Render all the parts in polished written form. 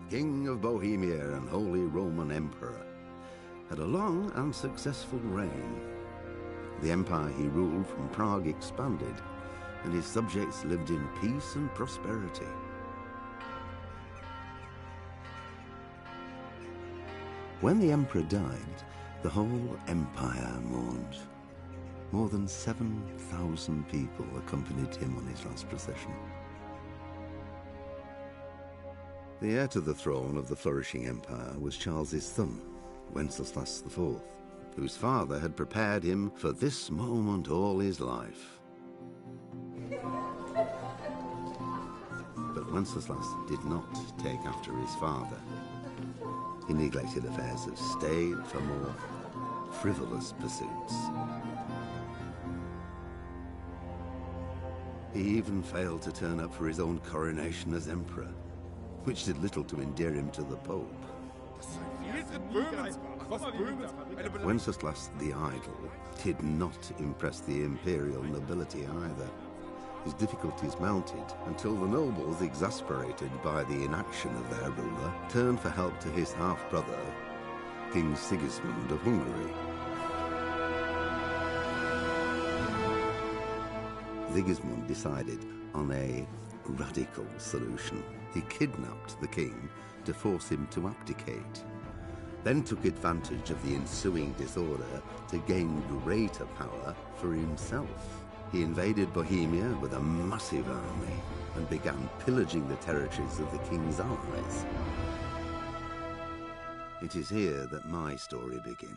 King of Bohemia and Holy Roman Emperor, had a long and successful reign. The empire he ruled from Prague expanded, and his subjects lived in peace and prosperity. When the emperor died, the whole empire mourned. More than 7,000 people accompanied him on his last procession. The heir to the throne of the flourishing empire was Charles's son, Wenceslas IV, whose father had prepared him for this moment all his life. But Wenceslas did not take after his father. He neglected affairs of state for more frivolous pursuits. He even failed to turn up for his own coronation as emperor, which did little to endear him to the Pope. Wenceslas the Idle did not impress the imperial nobility either. His difficulties mounted until the nobles, exasperated by the inaction of their ruler, turned for help to his half-brother, King Sigismund of Hungary. Sigismund decided on a radical solution. He kidnapped the king to force him to abdicate, then took advantage of the ensuing disorder to gain greater power for himself. He invaded Bohemia with a massive army and began pillaging the territories of the king's allies. It is here that my story begins.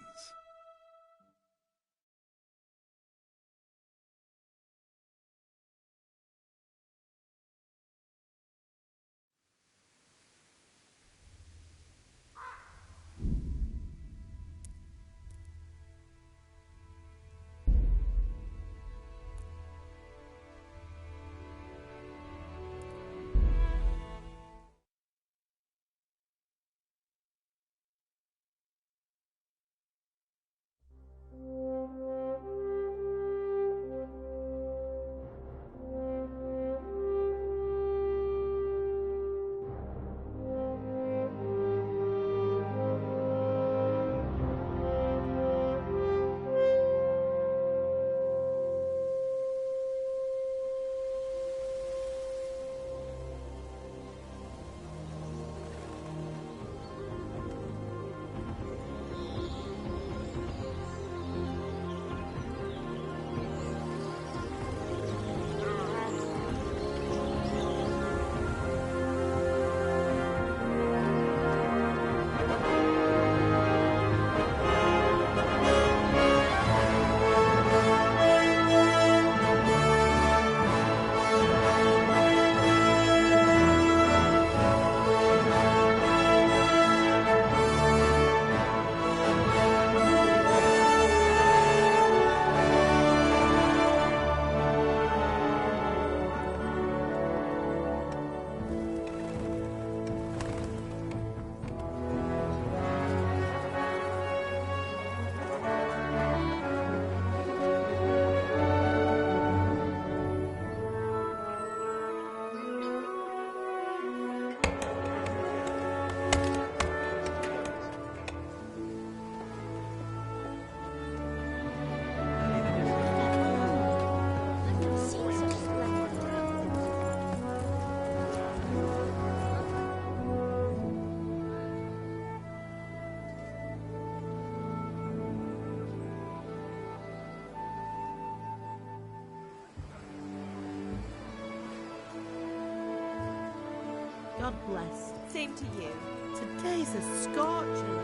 God bless. Same to you. Today's a scorcher.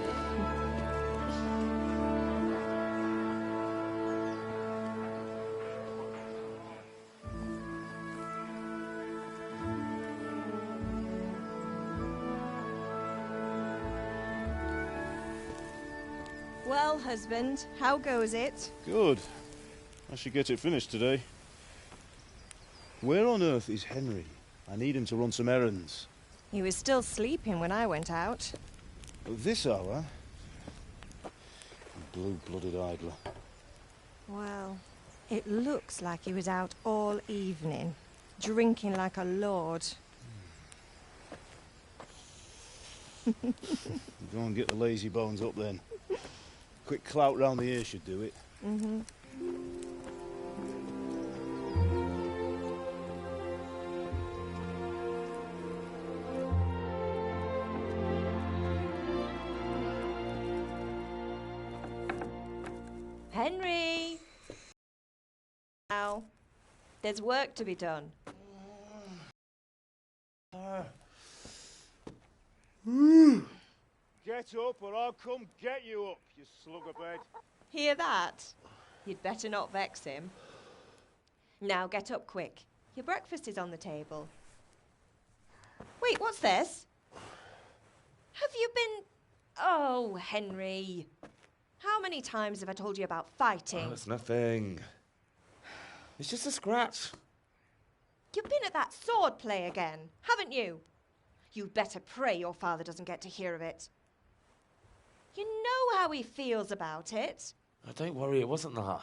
Well, husband, how goes it? Good. I should get it finished today. Where on earth is Henry? I need him to run some errands. He was still sleeping when I went out. At this hour? Blue-blooded idler. Well, it looks like he was out all evening, drinking like a lord. Go and get the lazy bones up then. Quick clout round the ear should do it. Mm-hmm. Henry! Now, there's work to be done. Get up or I'll come get you up, you slugabed. Hear that? You'd better not vex him. Now get up quick. Your breakfast is on the table. Wait, what's this? Have you been... Oh, Henry. How many times have I told you about fighting? Oh, it's nothing. It's just a scratch. You've been at that sword play again, haven't you? You'd better pray your father doesn't get to hear of it. You know how he feels about it. Oh, don't worry, it wasn't that.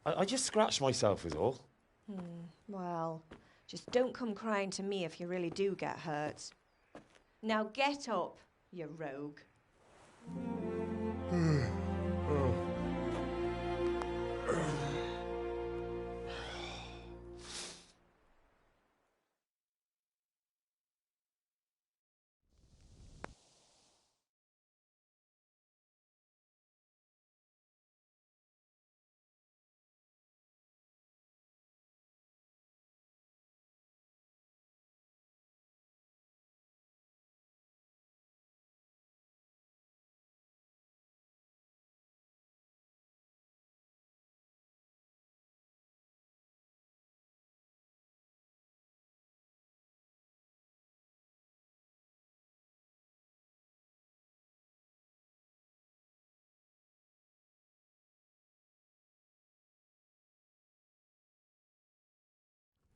I just scratched myself is all. Well, just don't come crying to me if you really do get hurt. Now get up, you rogue.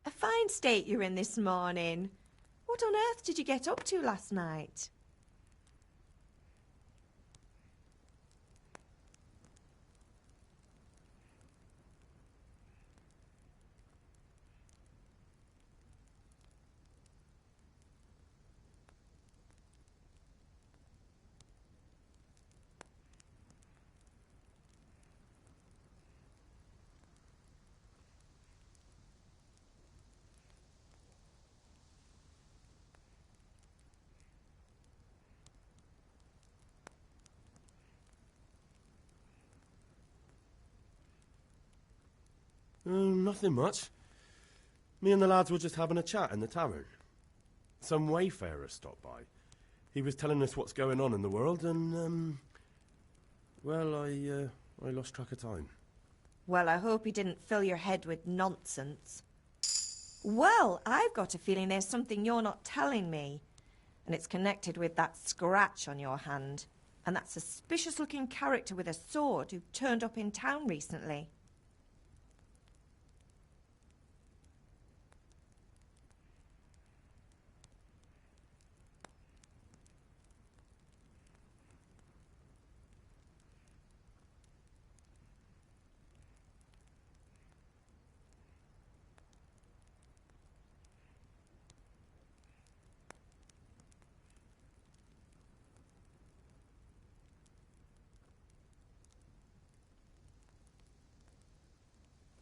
A fine state you're in this morning. What on earth did you get up to last night? Nothing much. Me and the lads were just having a chat in the tavern. Some wayfarer stopped by. He was telling us what's going on in the world and, well, I lost track of time. Well, I hope he didn't fill your head with nonsense. Well, I've got a feeling there's something you're not telling me. And it's connected with that scratch on your hand. And that suspicious-looking character with a sword who turned up in town recently.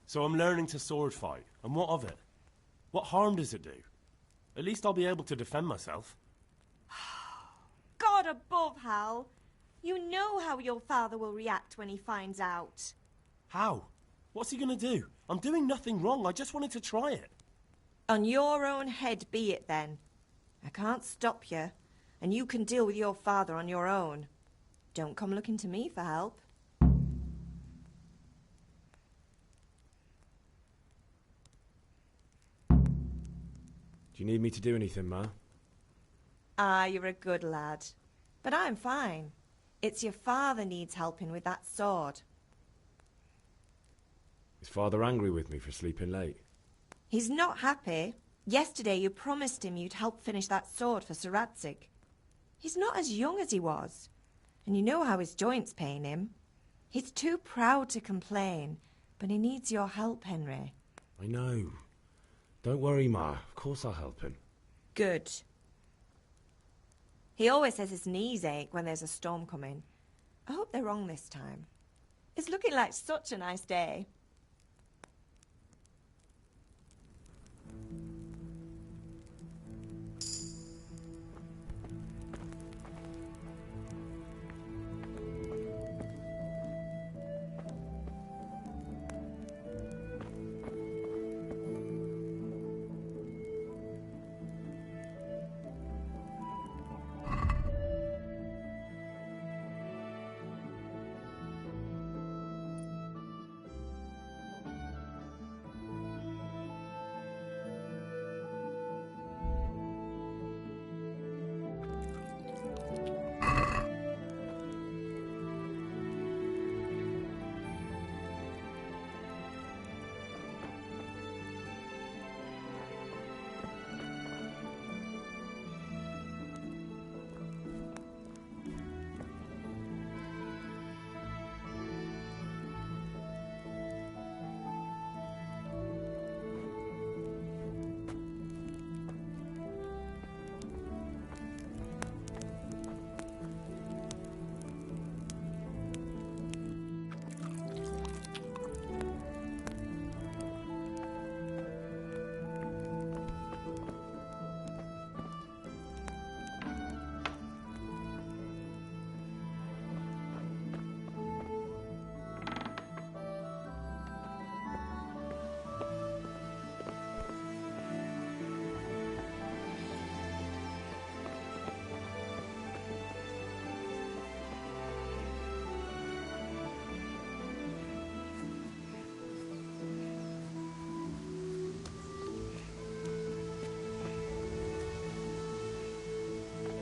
So I'm learning to sword fight, and what of it? What harm does it do? At least I'll be able to defend myself. God above, Hal. You know how your father will react when he finds out. How? What's he gonna do? I'm doing nothing wrong, I just wanted to try it. On your own head be it then. I can't stop you, and you can deal with your father on your own. Don't come looking to me for help. Do you need me to do anything, Ma? Ah, you're a good lad. But I'm fine. It's your father needs helping with that sword. Is Father angry with me for sleeping late? He's not happy. Yesterday you promised him you'd help finish that sword for Sir Radzig. He's not as young as he was. And you know how his joints pain him. He's too proud to complain, but he needs your help, Henry. I know. Don't worry, Ma. Of course I'll help him. Good. He always says his knees ache when there's a storm coming. I hope they're wrong this time. It's looking like such a nice day.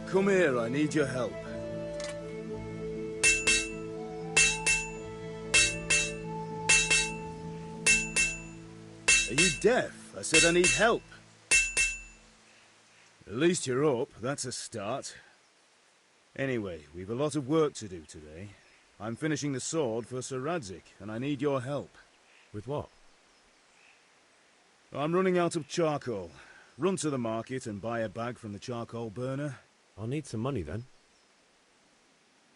Come here, I need your help. Are you deaf? I said I need help. At least you're up, that's a start. Anyway, we've a lot of work to do today. I'm finishing the sword for Sir Radzig, and I need your help. With what? I'm running out of charcoal. Run to the market and buy a bag from the charcoal burner. I'll need some money then.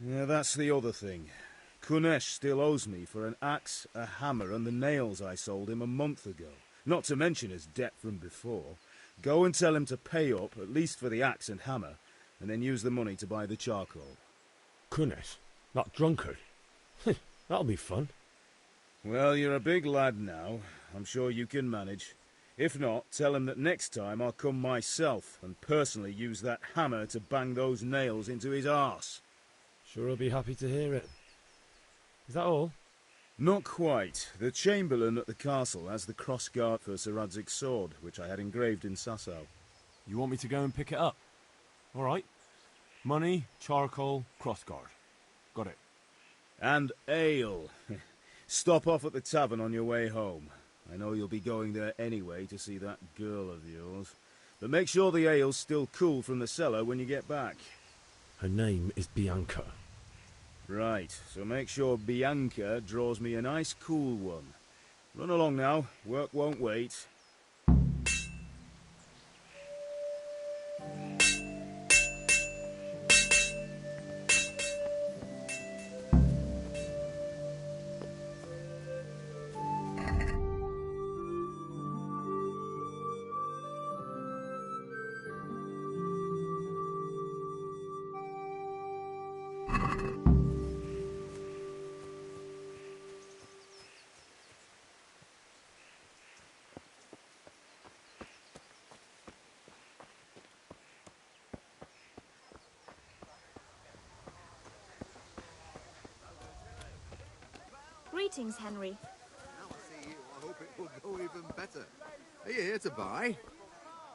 Yeah, that's the other thing. Kunesh still owes me for an axe, a hammer, and the nails I sold him a month ago. Not to mention his debt from before. Go and tell him to pay up, at least for the axe and hammer, and then use the money to buy the charcoal. Kunesh? That drunkard? That'll be fun. Well, you're a big lad now. I'm sure you can manage. If not, tell him that next time I'll come myself and personally use that hammer to bang those nails into his arse. Sure he'll be happy to hear it. Is that all? Not quite. The Chamberlain at the castle has the cross-guard for Sir Radzig's sword, which I had engraved in Sasau. You want me to go and pick it up? All right. Money, charcoal, crossguard. Got it. And ale. Stop off at the tavern on your way home. I know you'll be going there anyway to see that girl of yours. But make sure the ale's still cool from the cellar when you get back. Her name is Bianca. Right, so make sure Bianca draws me a nice cool one. Run along now, work won't wait. Greetings, Henry. Now I see you, I hope it will go even better. Are you here to buy?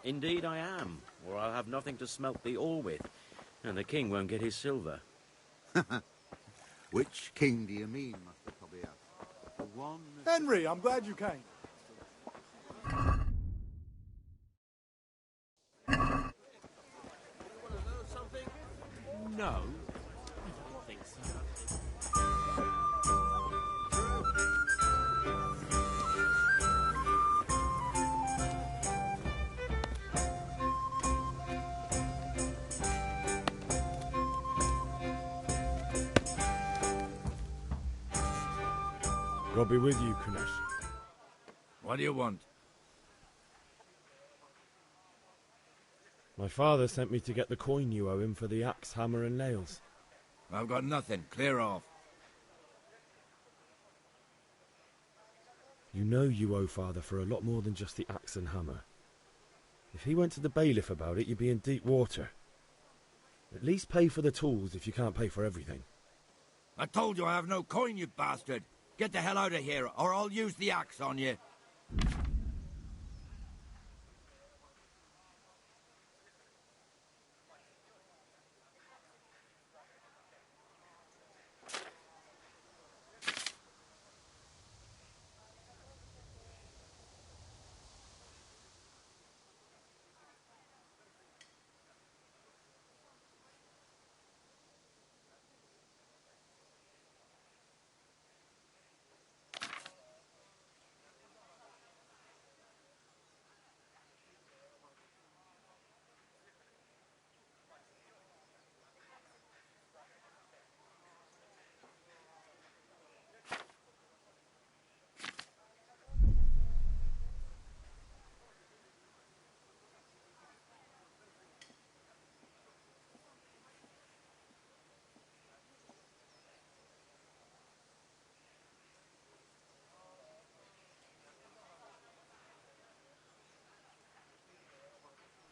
Indeed I am, or I'll have nothing to smelt the ore with, and the king won't get his silver. Which king do you mean, Master Tobias? The one... Henry, I'm glad you came. No. I don't think so. God be with you, Kunesh. What do you want? My father sent me to get the coin you owe him for the axe, hammer and nails. I've got nothing. Clear off. You know you owe father for a lot more than just the axe and hammer. If he went to the bailiff about it, you'd be in deep water. At least pay for the tools if you can't pay for everything. I told you I have no coin, you bastard. Get the hell out of here, or I'll use the axe on you.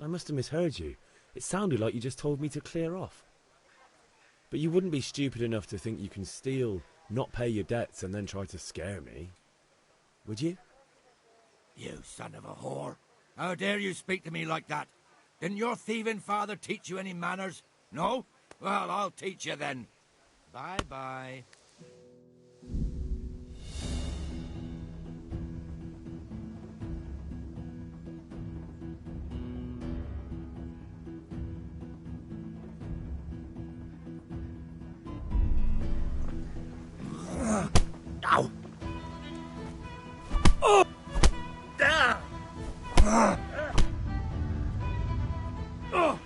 I must have misheard you. It sounded like you just told me to clear off. But you wouldn't be stupid enough to think you can steal, not pay your debts, and then try to scare me. Would you? You son of a whore. How dare you speak to me like that? Didn't your thieving father teach you any manners? No? Well, I'll teach you then. Bye-bye. Ow! Oh! Ah! Oh!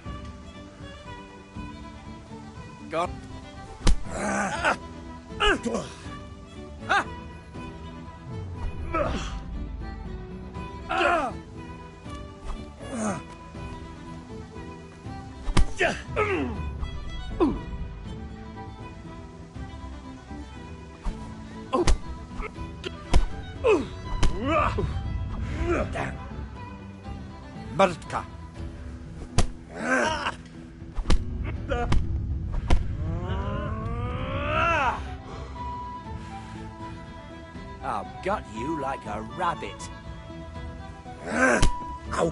God. Ah! Ah! Ah! Bartka. I've got you like a rabbit. Ow!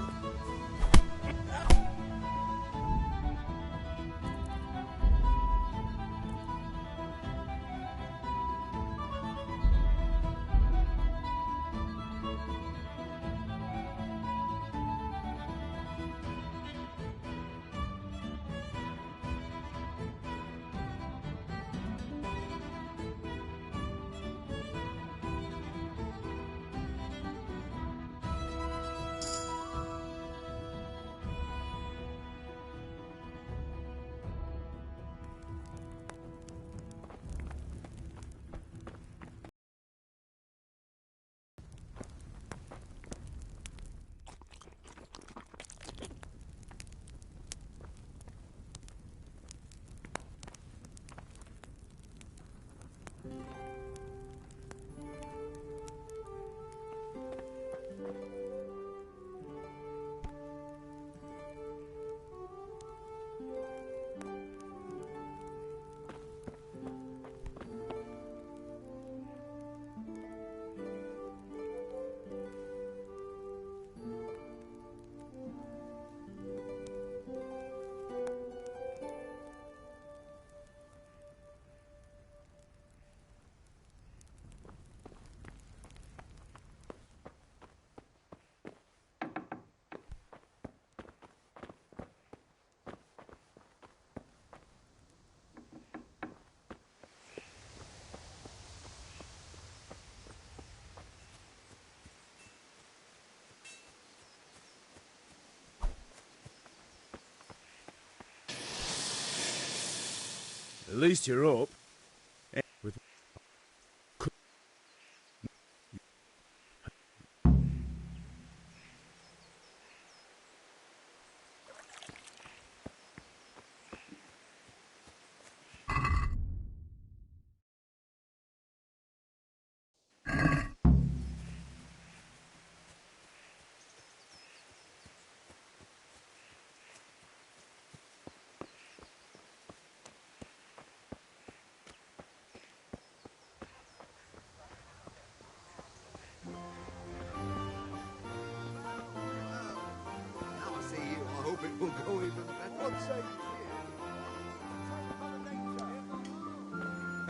At least you're up.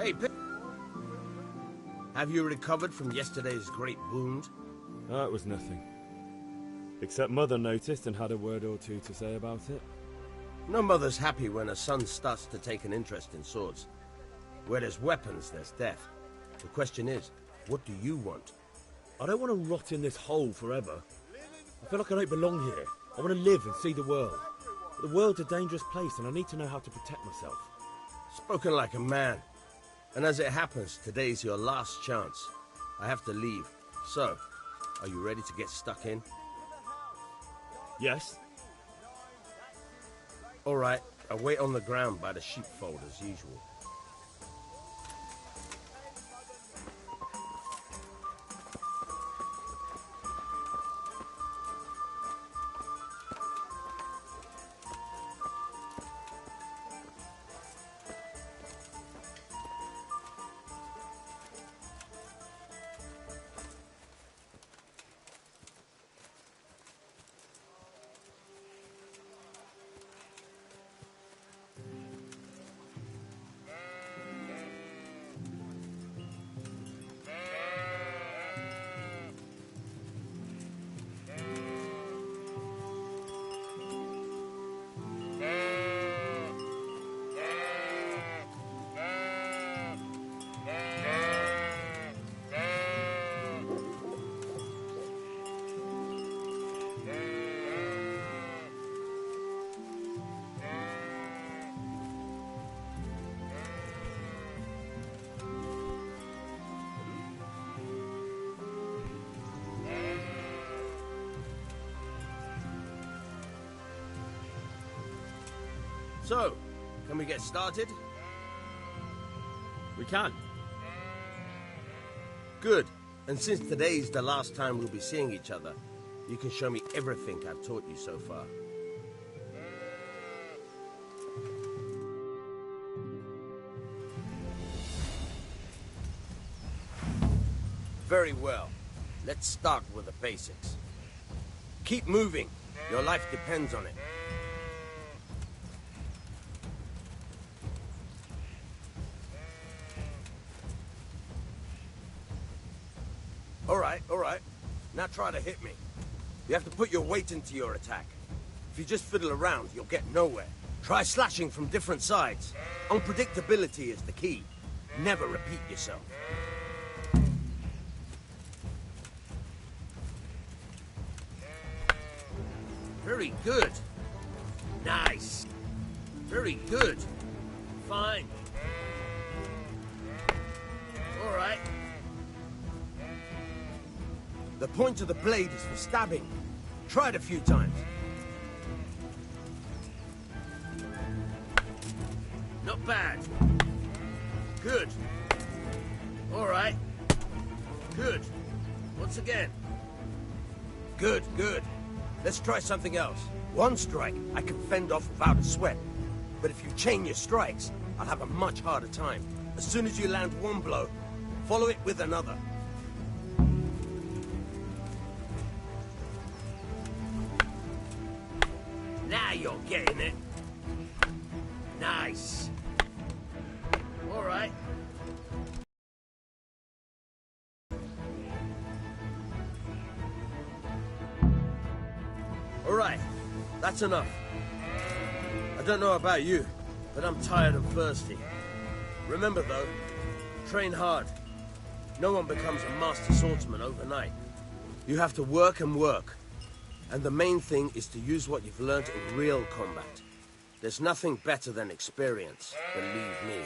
Hey, have you recovered from yesterday's great wound? Oh, it was nothing. Except Mother noticed and had a word or two to say about it. No mother's happy when her son starts to take an interest in swords. Where there's weapons, there's death. The question is, what do you want? I don't want to rot in this hole forever. I feel like I don't belong here. I want to live and see the world. But the world's a dangerous place and I need to know how to protect myself. Spoken like a man. And as it happens, today's your last chance. I have to leave. So, are you ready to get stuck in? Yes. All right, I'll wait on the ground by the sheepfold as usual. So, can we get started? We can. Good. And since today's the last time we'll be seeing each other, you can show me everything I've taught you so far. Very well. Let's start with the basics. Keep moving. Your life depends on it. All right. Now try to hit me. You have to put your weight into your attack. If you just fiddle around, you'll get nowhere. Try slashing from different sides. Unpredictability is the key. Never repeat yourself. Very good. Nice. Very good. Fine. All right. The point of the blade is for stabbing. Try it a few times. Not bad. Good. All right. Good. Once again. Good. Let's try something else. One strike, I can fend off without a sweat. But if you chain your strikes, I'll have a much harder time. As soon as you land one blow, follow it with another. Now you're getting it. Nice. All right. All right. That's enough. I don't know about you, but I'm tired and thirsty. Remember, though, train hard. No one becomes a master swordsman overnight. You have to work and work. And the main thing is to use what you've learned in real combat. There's nothing better than experience, believe me.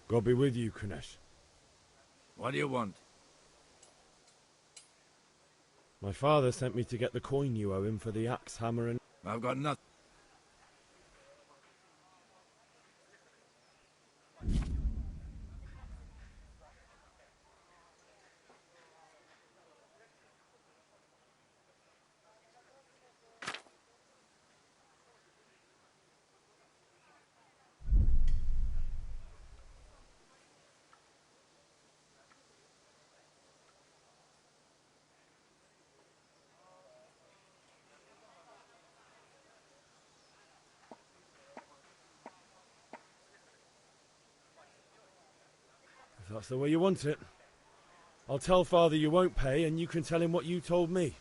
God be with you, Kunesh. What do you want? My father sent me to get the coin you owe him for the axe, hammer, and... I've got nothing. that's the way you want it. I'll tell Father you won't pay, and you can tell him what you told me.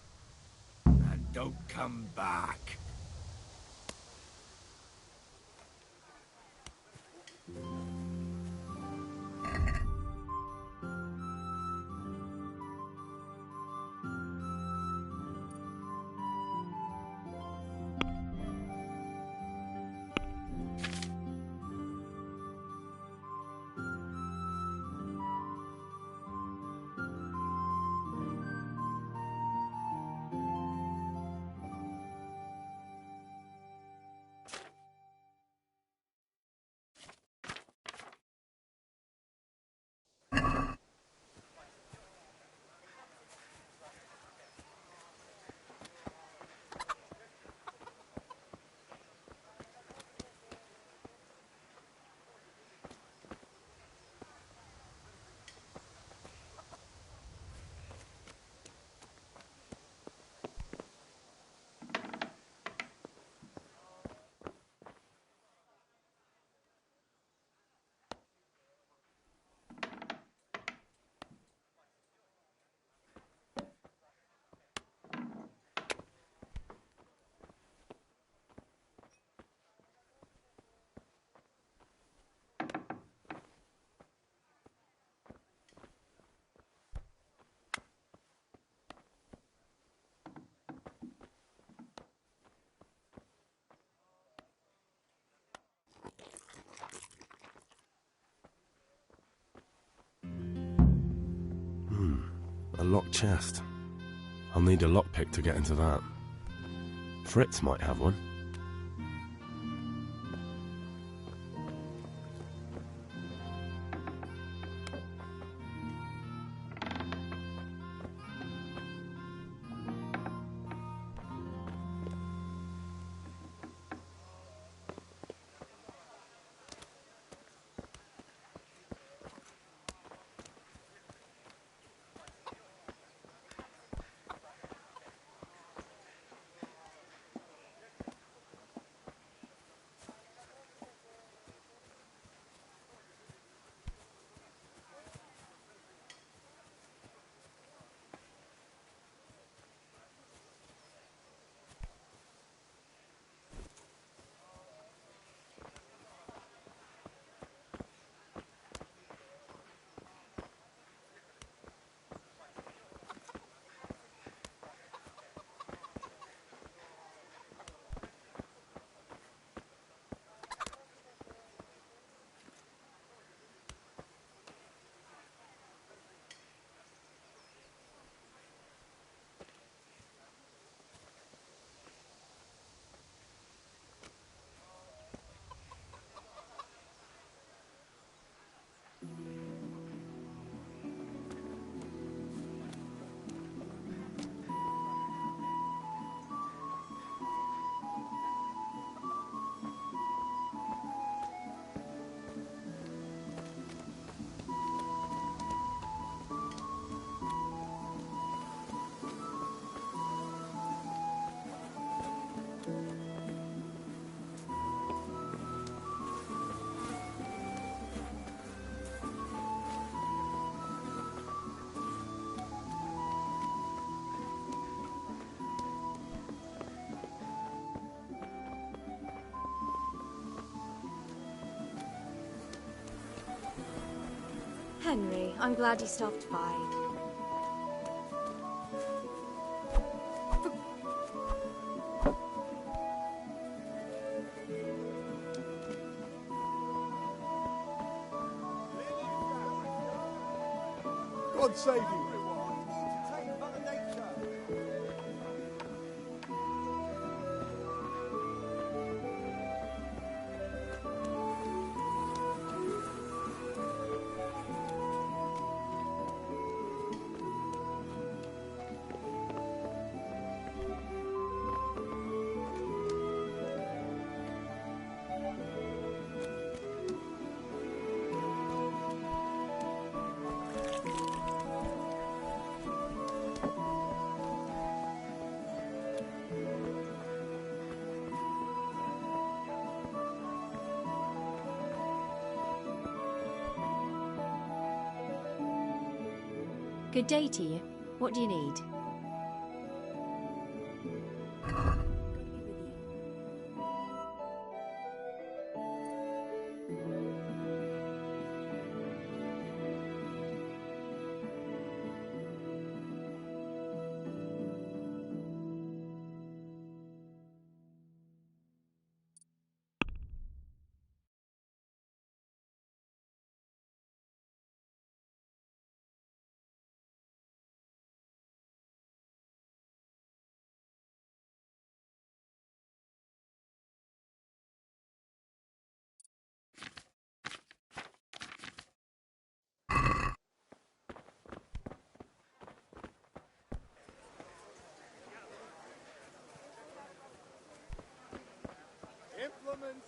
And don't come back. A locked chest. I'll need a lockpick to get into that. Fritz might have one. Henry, I'm glad you stopped by. God save you. Good day to you. What do you need? Implements,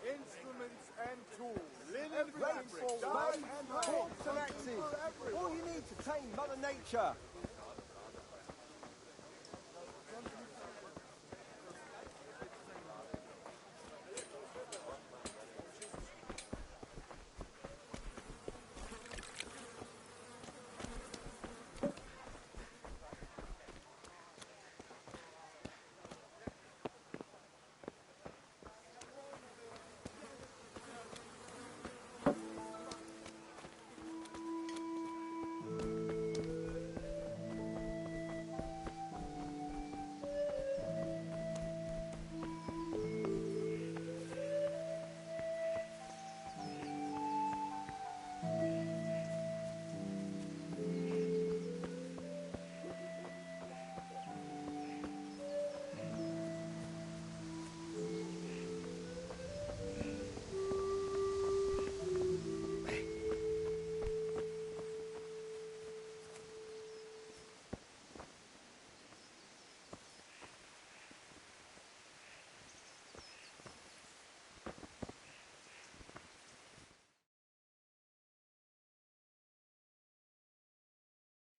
instruments, and tools. Linen, fabric, dye, and hooks and axes. All you need to tame Mother Nature.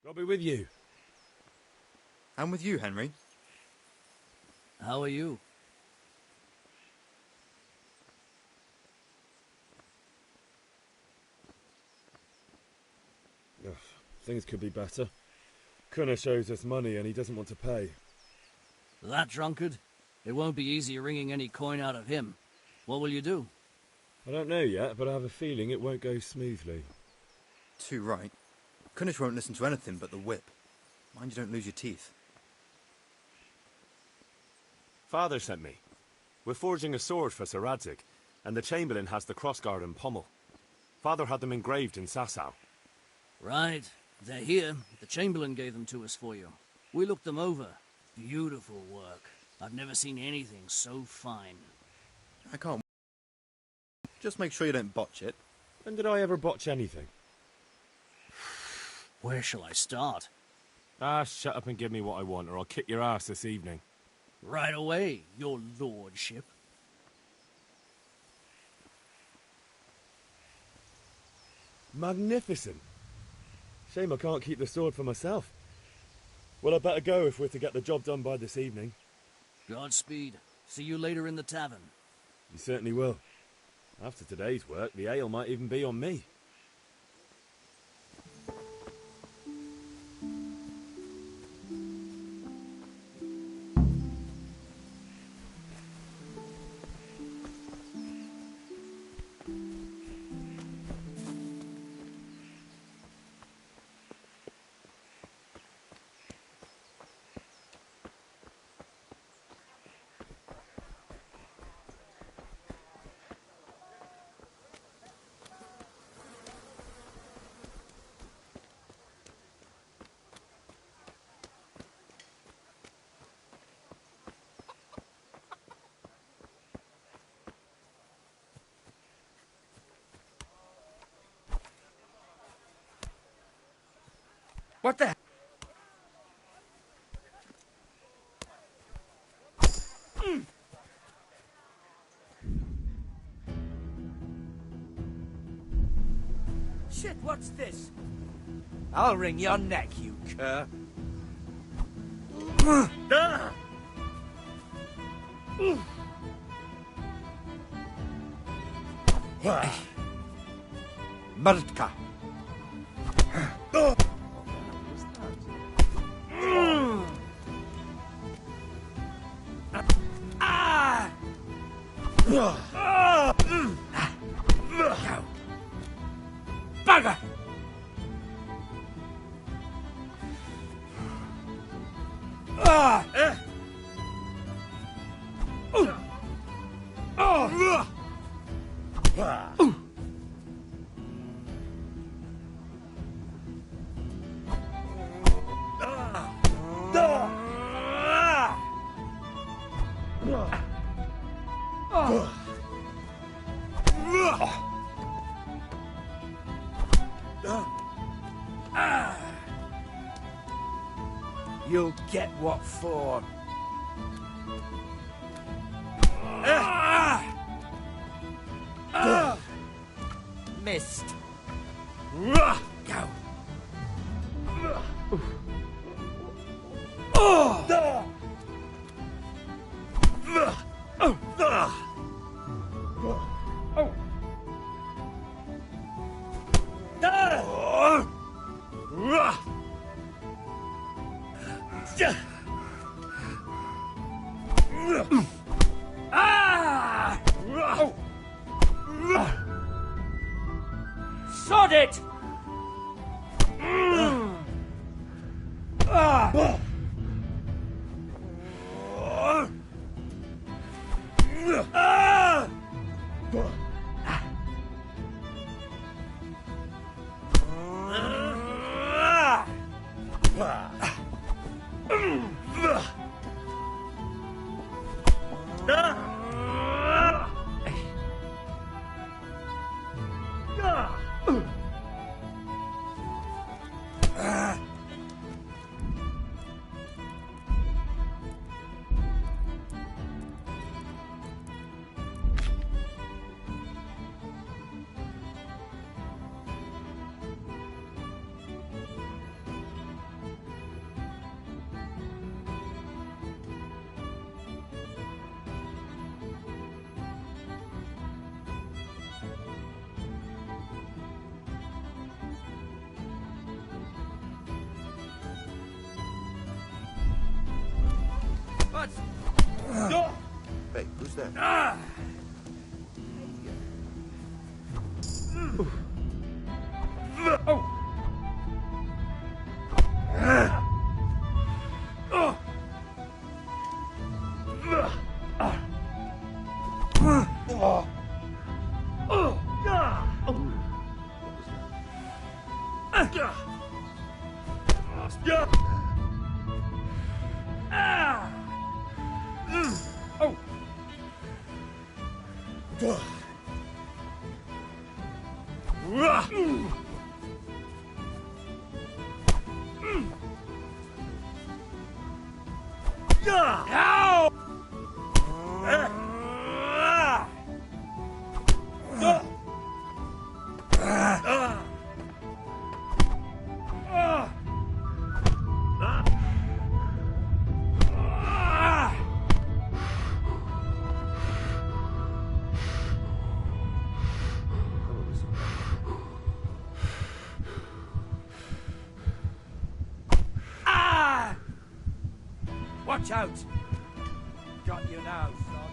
I'll be with you. I'm with you, Henry. How are you? Ugh, things could be better. Kunnish owes us money and he doesn't want to pay. That drunkard? It won't be easy wringing any coin out of him. What will you do? I don't know yet, but I have a feeling it won't go smoothly. Too right. Kunnish won't listen to anything but the whip. Mind you don't lose your teeth. Father sent me. We're forging a sword for Sir Radzig, and the Chamberlain has the crossguard and pommel. Father had them engraved in Sasau. Right. They're here. The Chamberlain gave them to us for you. We looked them over. Beautiful work. I've never seen anything so fine. I can't. Just make sure you don't botch it. When did I ever botch anything? Where shall I start? Shut up and give me what I want, or I'll kick your ass this evening. Right away, your lordship. Magnificent. Shame I can't keep the sword for myself. Well, I better go if we're to get the job done by this evening. Godspeed. See you later in the tavern. You certainly will. After today's work, the ale might even be on me. What the hell? Shit, what's this? I'll wring your neck, you cur. Mrtka. Bugger! You'll get what for. Missed. Go. Sod it! Hey, who's there? Watch out! Got you now, son.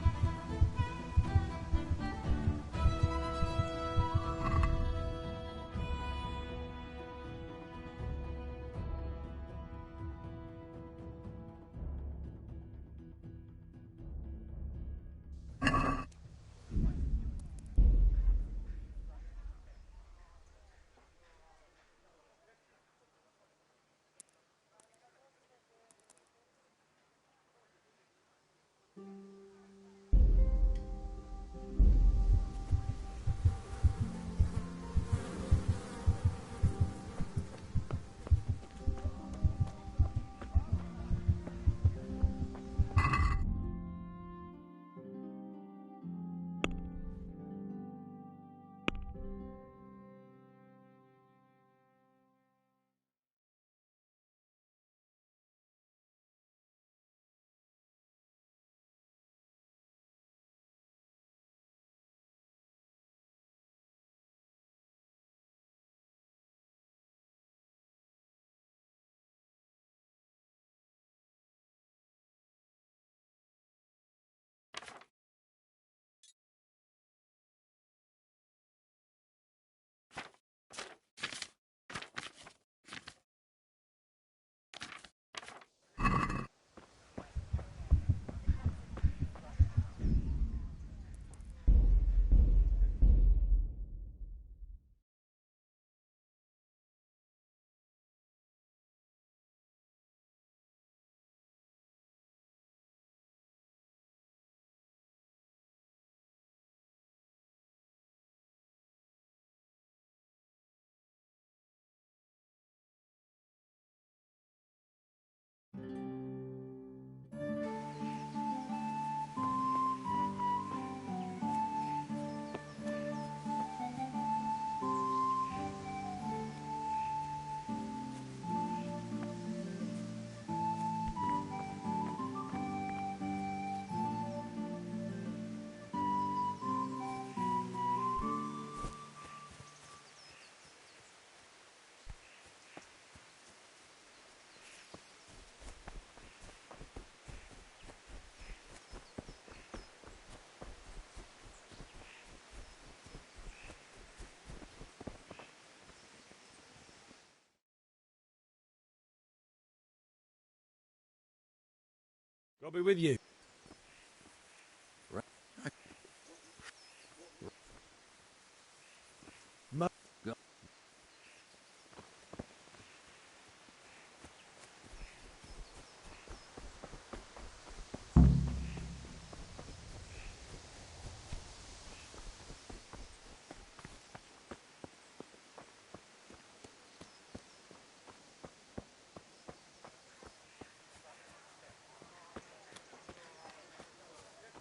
I'll be with you.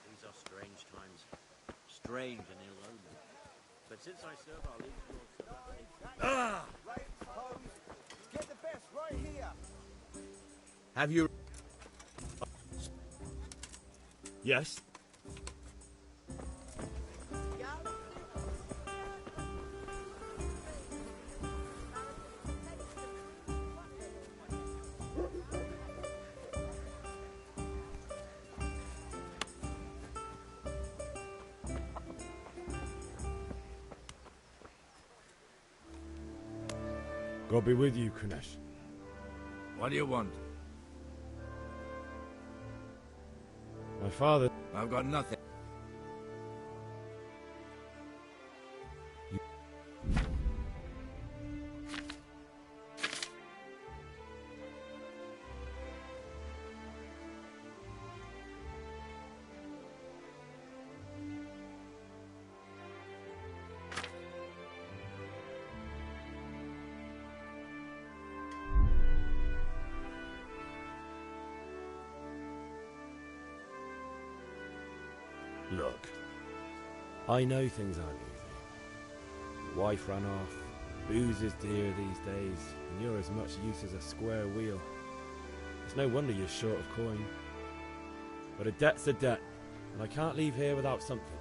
These are strange times. Strange and ill-omened. But since I serve our liege lord Ah! Raiders, hoes, get the best right here. Have you... Yes? God be with you, Kunesh. What do you want? My father... I've got nothing. Look, I know things aren't easy. Your wife ran off, booze is dear these days, and you're as much use as a square wheel. It's no wonder you're short of coin. But a debt's a debt, and I can't leave here without something.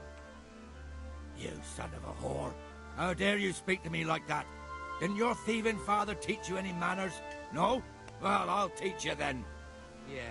You son of a whore. How dare you speak to me like that? Didn't your thieving father teach you any manners? No? Well, I'll teach you then. Yeah.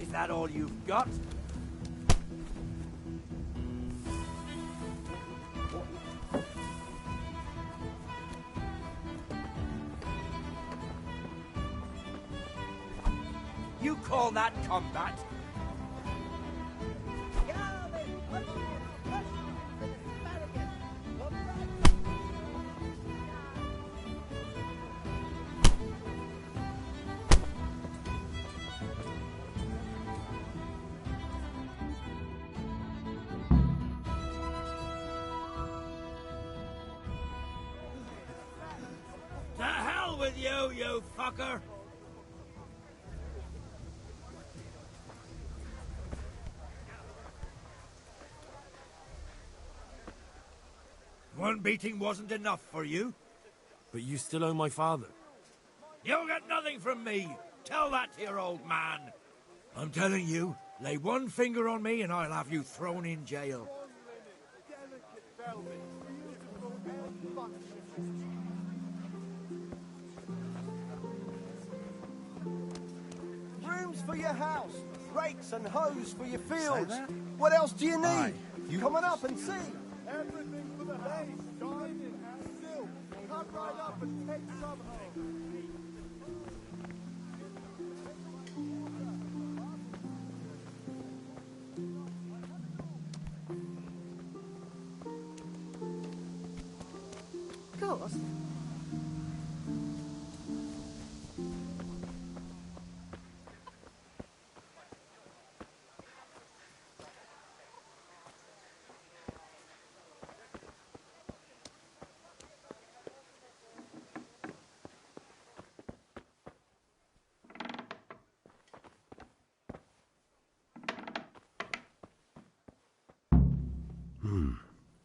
Is that all you've got? You call that combat? To hell with you, you fucker! One beating wasn't enough for you? But you still owe my father. You'll get nothing from me! Tell that to your old man! I'm telling you, lay one finger on me and I'll have you thrown in jail. Brooms for your house, rakes and hoes for your fields. What else do you need? Come on up and see. Everything for the base, diamond and silk. Come right up and take some home. Of course.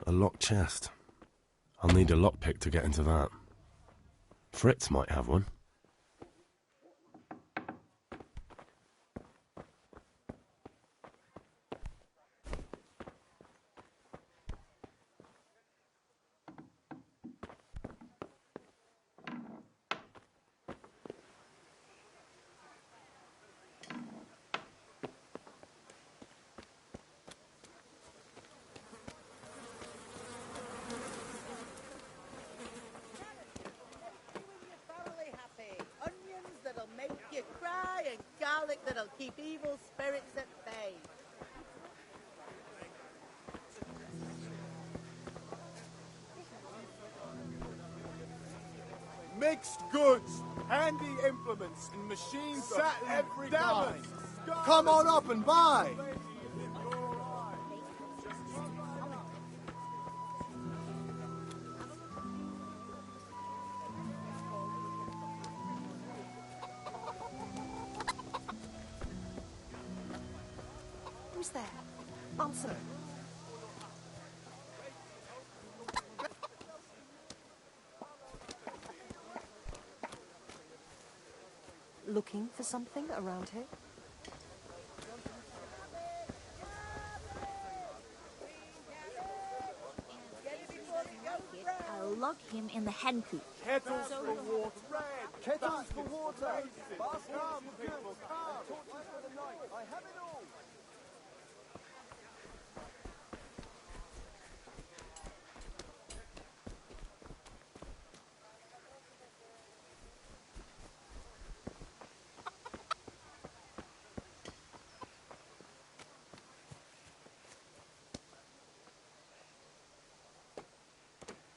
A locked chest. I'll need a lockpick to get into that. Fritz might have one. relic that'll keep evil spirits at bay. Mixed goods, handy implements, and machines sat every kind. Come on up and buy. Who's there? Answer. Looking for something around here? I'll lock him in the hen coop. Kettles for water. Kettles for water. Come, good. Torches for the night. I have it all.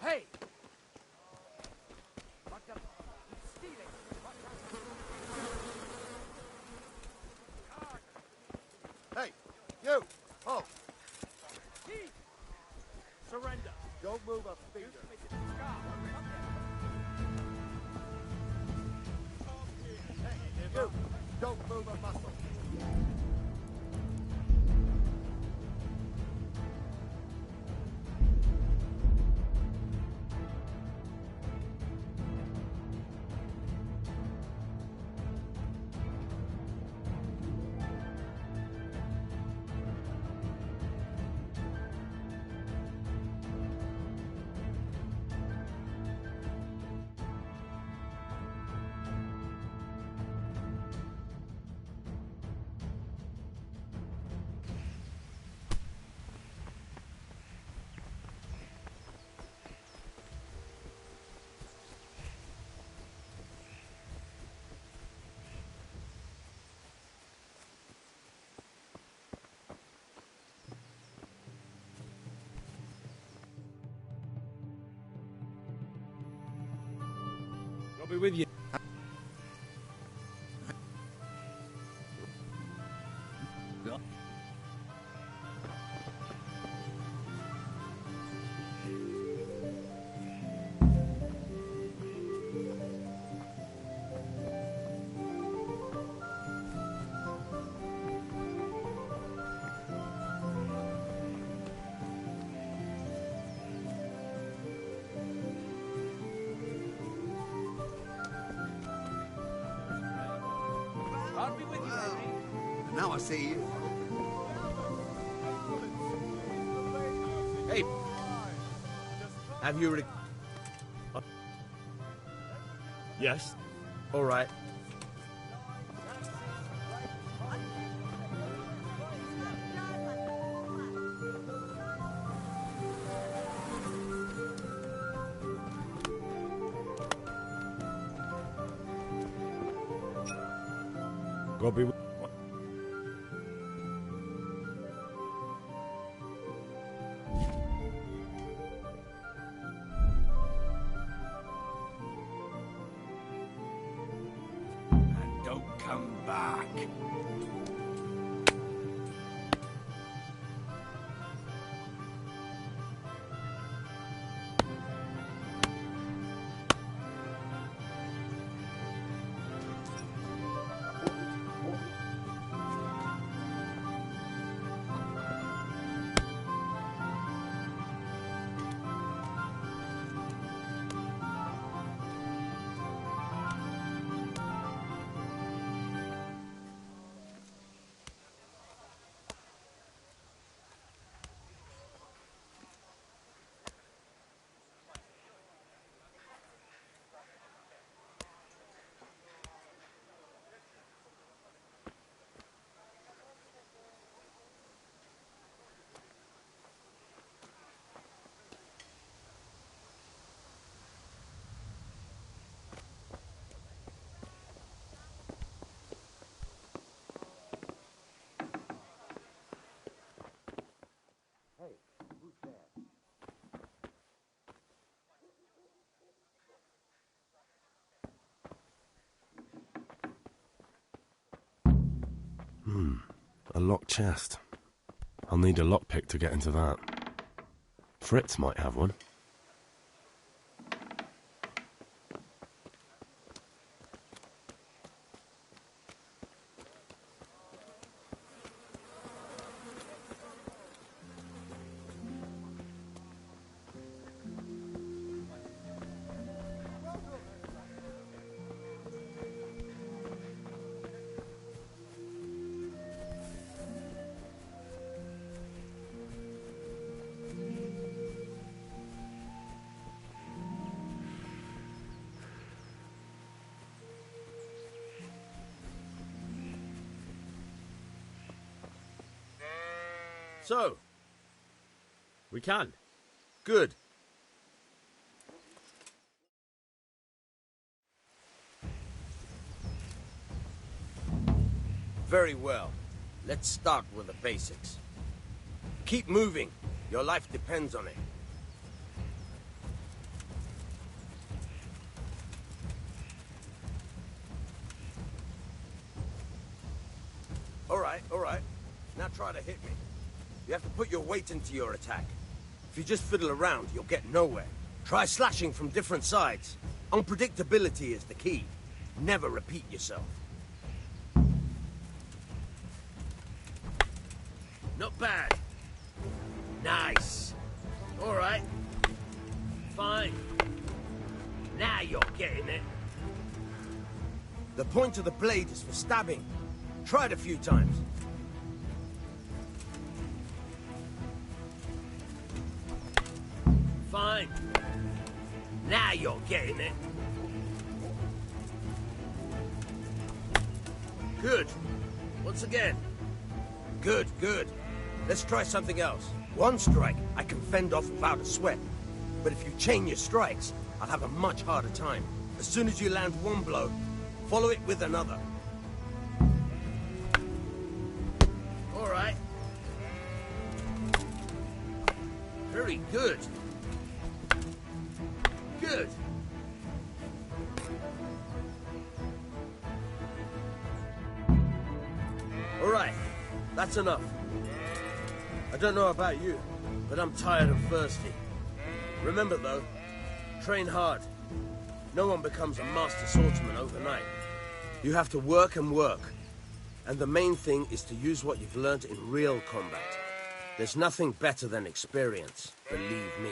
Hey! Hey, you! Oh! Surrender! Don't move a finger. You! Don't move a muscle. I'll be with you. I'll be with you, Henry. And now I see you. Hey! Have you Yes. All right. God be with And don't come back. locked chest. I'll need a lockpick to get into that. Fritz might have one. So, we can. Good. Very well. Let's start with the basics. Keep moving. Your life depends on it. All right. Now try to hit me. You have to put your weight into your attack. If you just fiddle around, you'll get nowhere. Try slashing from different sides. Unpredictability is the key. Never repeat yourself. Not bad. Nice. All right. Fine. Now you're getting it. The point of the blade is for stabbing. Try it a few times. Fine. Now you're getting it. Good. Once again. Good. Let's try something else. One strike, I can fend off without a sweat. But if you chain your strikes, I'll have a much harder time. As soon as you land one blow, follow it with another. All right. Very good. Good. All right, that's enough. I don't know about you, but I'm tired and thirsty. Remember though, train hard. No one becomes a master swordsman overnight. You have to work and work. And the main thing is to use what you've learned in real combat. There's nothing better than experience, believe me.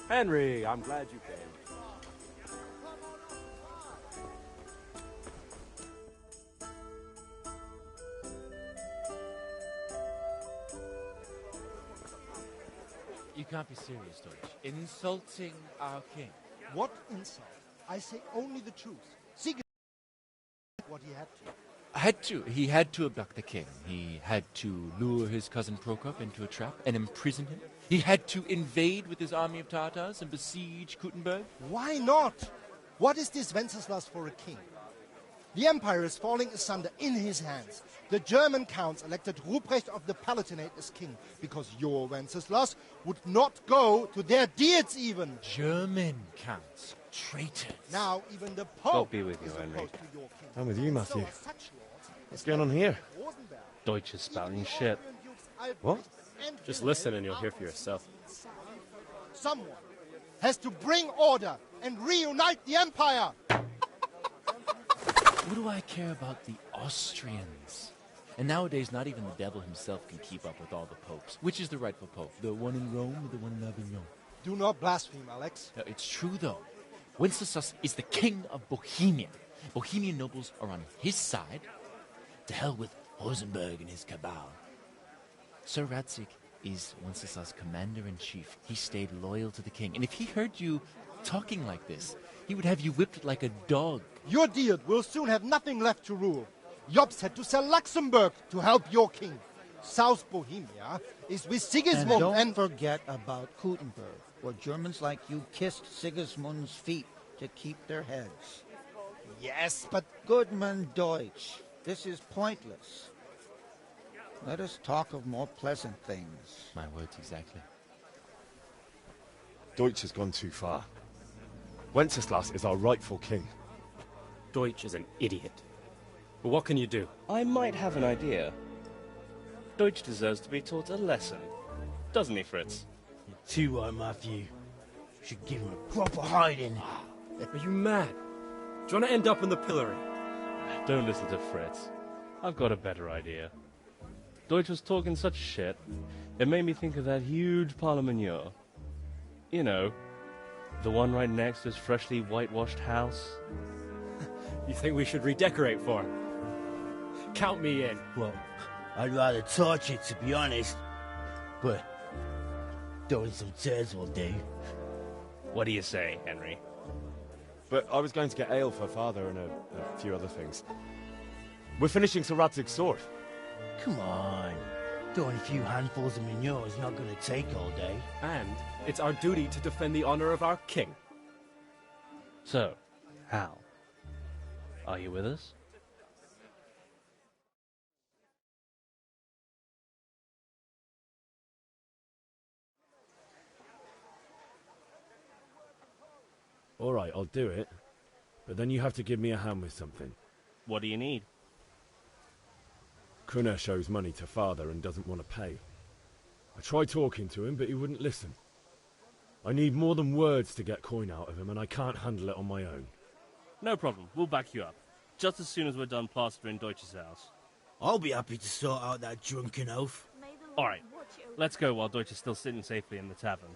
Henry, I'm glad you came. You can't be serious, Deutsch. Insulting our king. What insult? I say only the truth. Sigismund what he had to. He had to abduct the king. He had to lure his cousin Prokop into a trap and imprison him. He had to invade with his army of Tartars and besiege Kuttenberg. Why not? What is this Wenceslas for a king? The empire is falling asunder in his hands. The German counts elected Ruprecht of the Palatinate as king because your Wenceslas would not go to their deeds even. German counts. Traitors. Now even the Pope God be with you, is Henry. opposed to your king. I'm with you, Matthew. So are such lords What's going on here? Rosenberg, Deutsch is spouting shit. What? Just listen and you'll hear for yourself. Someone has to bring order and reunite the empire. What do I care about the Austrians? And nowadays, not even the devil himself can keep up with all the popes. Which is the rightful pope? The one in Rome or the one in Avignon? Do not blaspheme, Alex. No, it's true, though. Wenceslas is the king of Bohemia. Bohemian nobles are on his side. To hell with Rosenberg and his cabal. Sir Radzig is Wenceslas' commander-in-chief. He stayed loyal to the king. And if he heard you talking like this, he would have you whipped like a dog. Your Diet will soon have nothing left to rule. Jobst had to sell Luxembourg to help your king. South Bohemia is with Sigismund and don't forget about Kuttenberg, where Germans like you kissed Sigismund's feet to keep their heads. Yes, but... Goodman Deutsch, this is pointless. Let us talk of more pleasant things. My words exactly. Deutsch has gone too far. Wenceslas is our rightful king. Deutsch is an idiot. But what can you do? I might have an idea. Deutsch deserves to be taught a lesson. Doesn't he, Fritz? You're too right, Matthew. Should give him a proper hiding. Are you mad? Do you want to end up in the pillory? Don't listen to Fritz. I've got a better idea. Deutsch was talking such shit, it made me think of that huge parliament. You know, the one right next to his freshly whitewashed house. You think we should redecorate for him? Count me in. Well, I'd rather torch it, to be honest. But throwing some turds will do. What do you say, Henry? But I was going to get ale for Father and a few other things. We're finishing Sir Radzig's sword. Come on. Throwing a few handfuls of manure is not going to take all day. And it's our duty to defend the honor of our king. So, Hal, are you with us? All right, I'll do it. But then you have to give me a hand with something. What do you need? Kunesh owes money to Father and doesn't want to pay. I tried talking to him, but he wouldn't listen. I need more than words to get coin out of him, and I can't handle it on my own. No problem. We'll back you up. Just as soon as we're done plastering Deutsch's house. I'll be happy to sort out that drunken oaf. All right, let's go while Deutsch is still sitting safely in the tavern.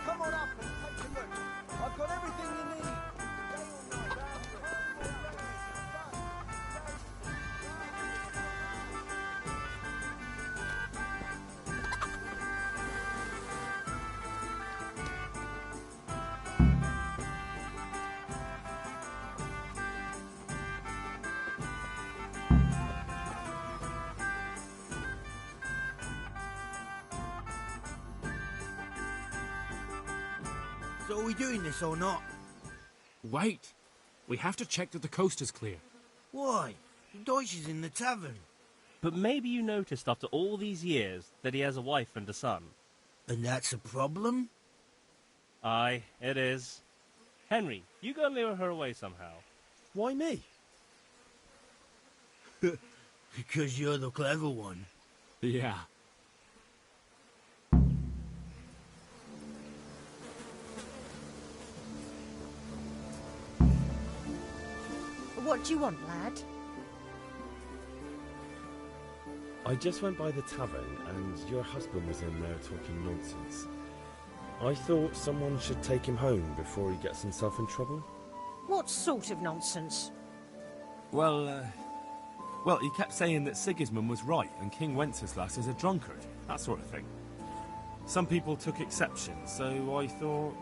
Come on up and take a look. I've got everything you need. So are we doing this or not? Wait. We have to check that the coast is clear. Why? Deutsch is in the tavern. But maybe you noticed after all these years that he has a wife and a son. And that's a problem? Aye, it is. Henry, you go and lure her away somehow. Why me? Because you're the clever one. Yeah. What do you want, lad? I just went by the tavern and your husband was in there talking nonsense. I thought someone should take him home before he gets himself in trouble. What sort of nonsense? Well, he kept saying that Sigismund was right and King Wenceslas is a drunkard, that sort of thing. Some people took exception, so I thought...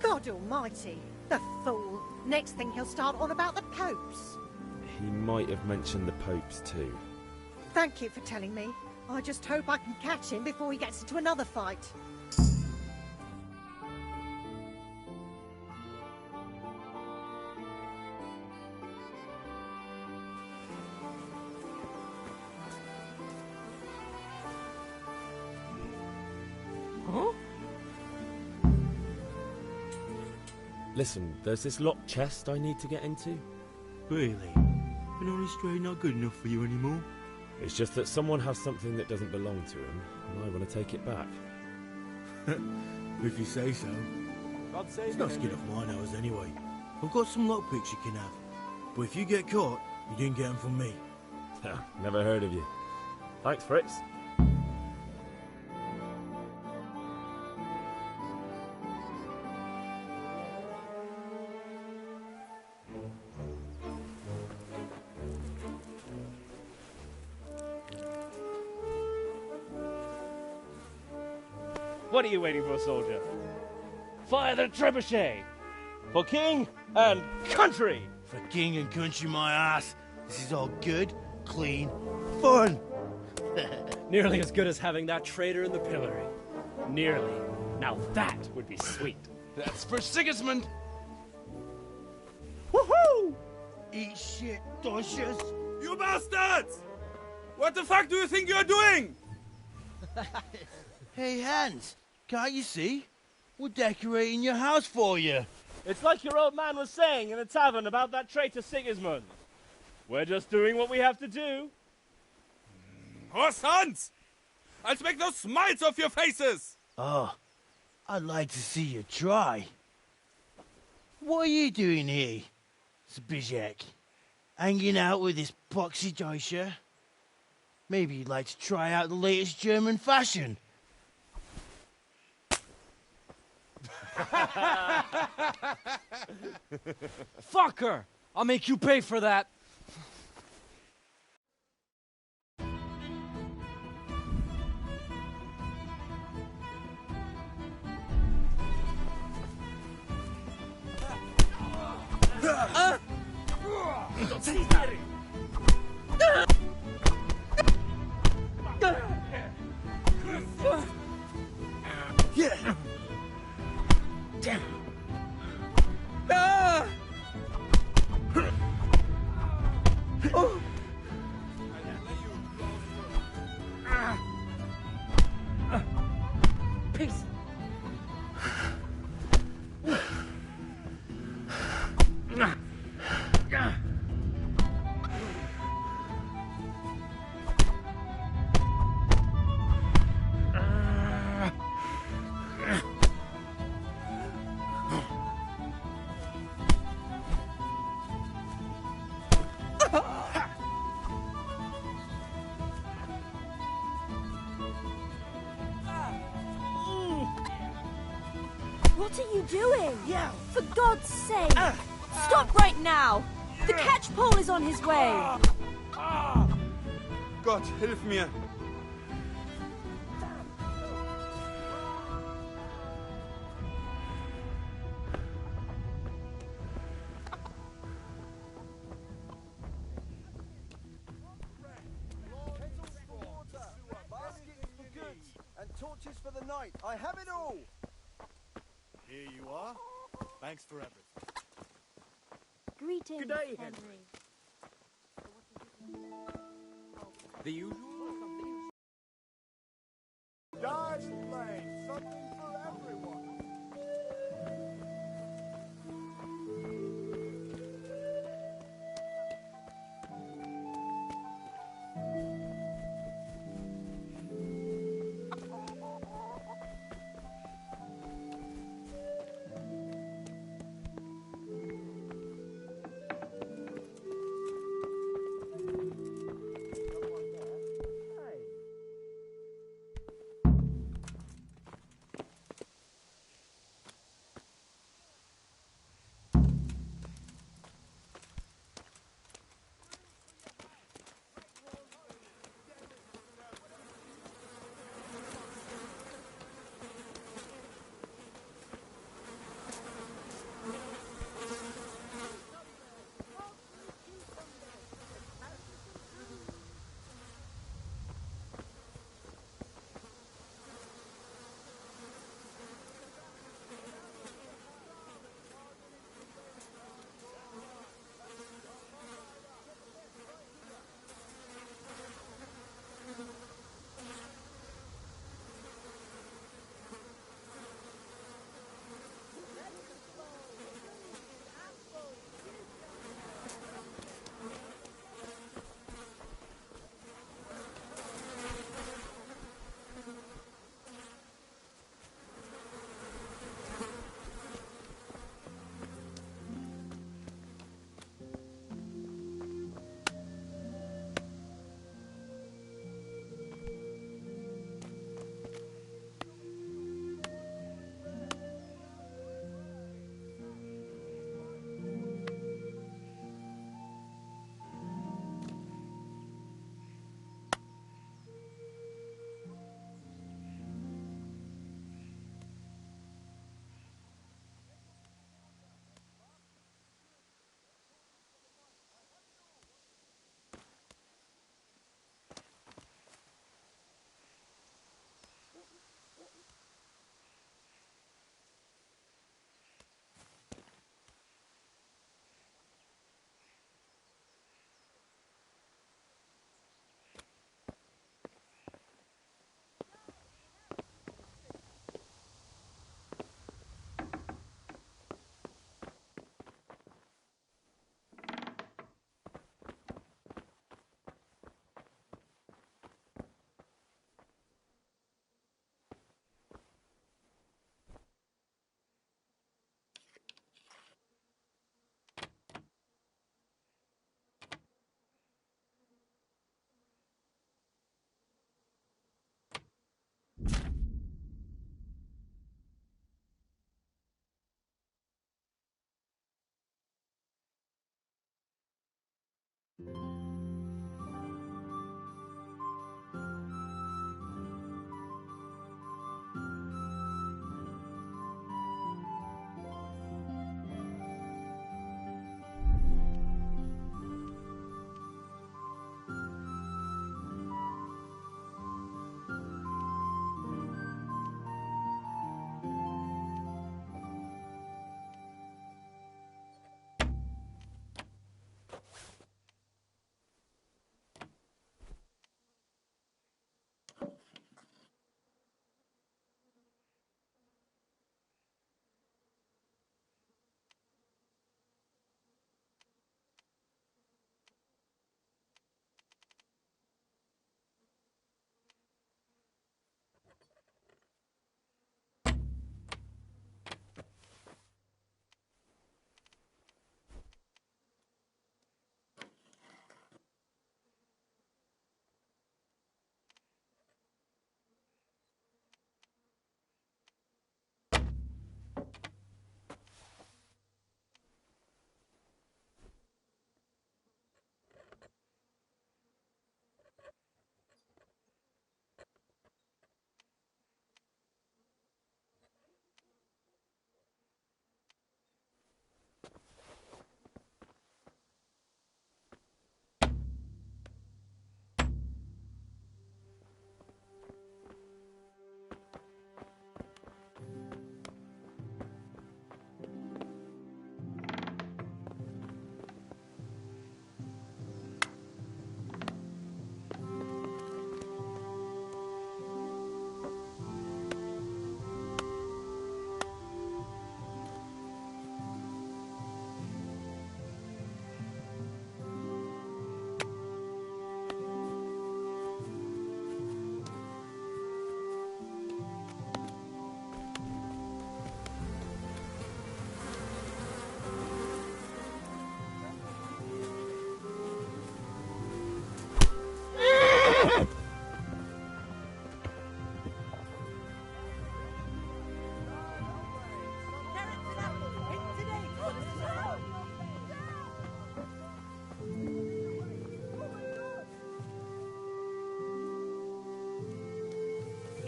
God almighty, the fool. Next thing he'll start on about the popes. He might have mentioned the popes too. Thank you for telling me. I just hope I can catch him before he gets into another fight. Huh? Listen, there's this locked chest I need to get into. Really? An honest trade not good enough for you anymore? It's just that someone has something that doesn't belong to him, and I want to take it back. If you say so. It's not skin off mine hours anyway. I've got some lockpicks you can have. But if you get caught, you didn't get them from me. Never heard of you. Thanks, Fritz. What are you waiting for, soldier? Fire the trebuchet! For king and country! For king and country, my ass. This is all good, clean, fun. Nearly as good as having that traitor in the pillory. Nearly. Now that would be sweet. That's for Sigismund. Woohoo! Eat shit, Docious. You bastards! What the fuck do you think you're doing? Hey, Hans, can't you see? We're decorating your house for you. It's like your old man was saying in the tavern about that traitor Sigismund. We're just doing what we have to do. Oh, sons! I'll make those smiles off your faces! Oh, I'd like to see you try. What are you doing here, Zbyszek? Hanging out with this poxy Deutscher? Maybe you'd like to try out the latest German fashion. Fucker! I'll make you pay for that. Yeah. Damn. Oh. Peace. What are you doing? Yeah. For God's sake! Stop right now! The catch pole is on his way! Gott, hilf mir! Baskets for goods and torches for the night. I have it all. Here you are. Thanks for everything. Greetings, Good day, Henry. The usual? Dive lane, something for everyone.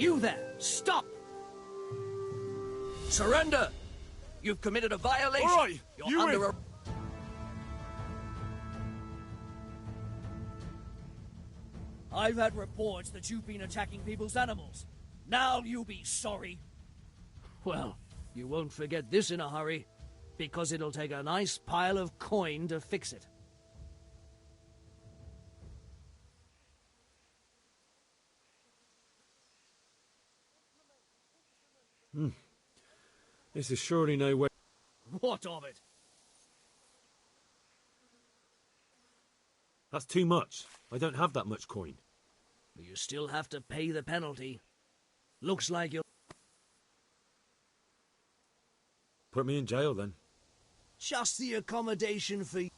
You there! Stop! Surrender! You've committed a violation. All right, You're you under in. I've had reports that you've been attacking people's animals. Now you'll be sorry. Well, you won't forget this in a hurry, because it'll take a nice pile of coin to fix it. This is surely no way. What of it? That's too much. I don't have that much coin. But you still have to pay the penalty. Looks like you'll... Put me in jail then. Just the accommodation for you.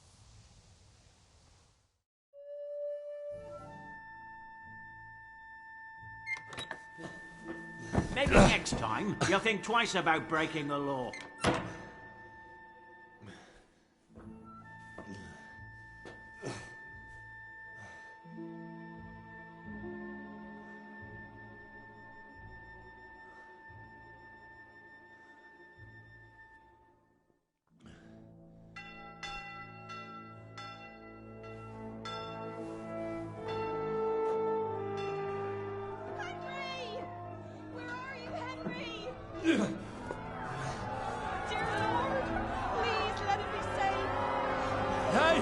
Maybe next time you'll think twice about breaking the law. Dear Lord, please let him be saved. Hey!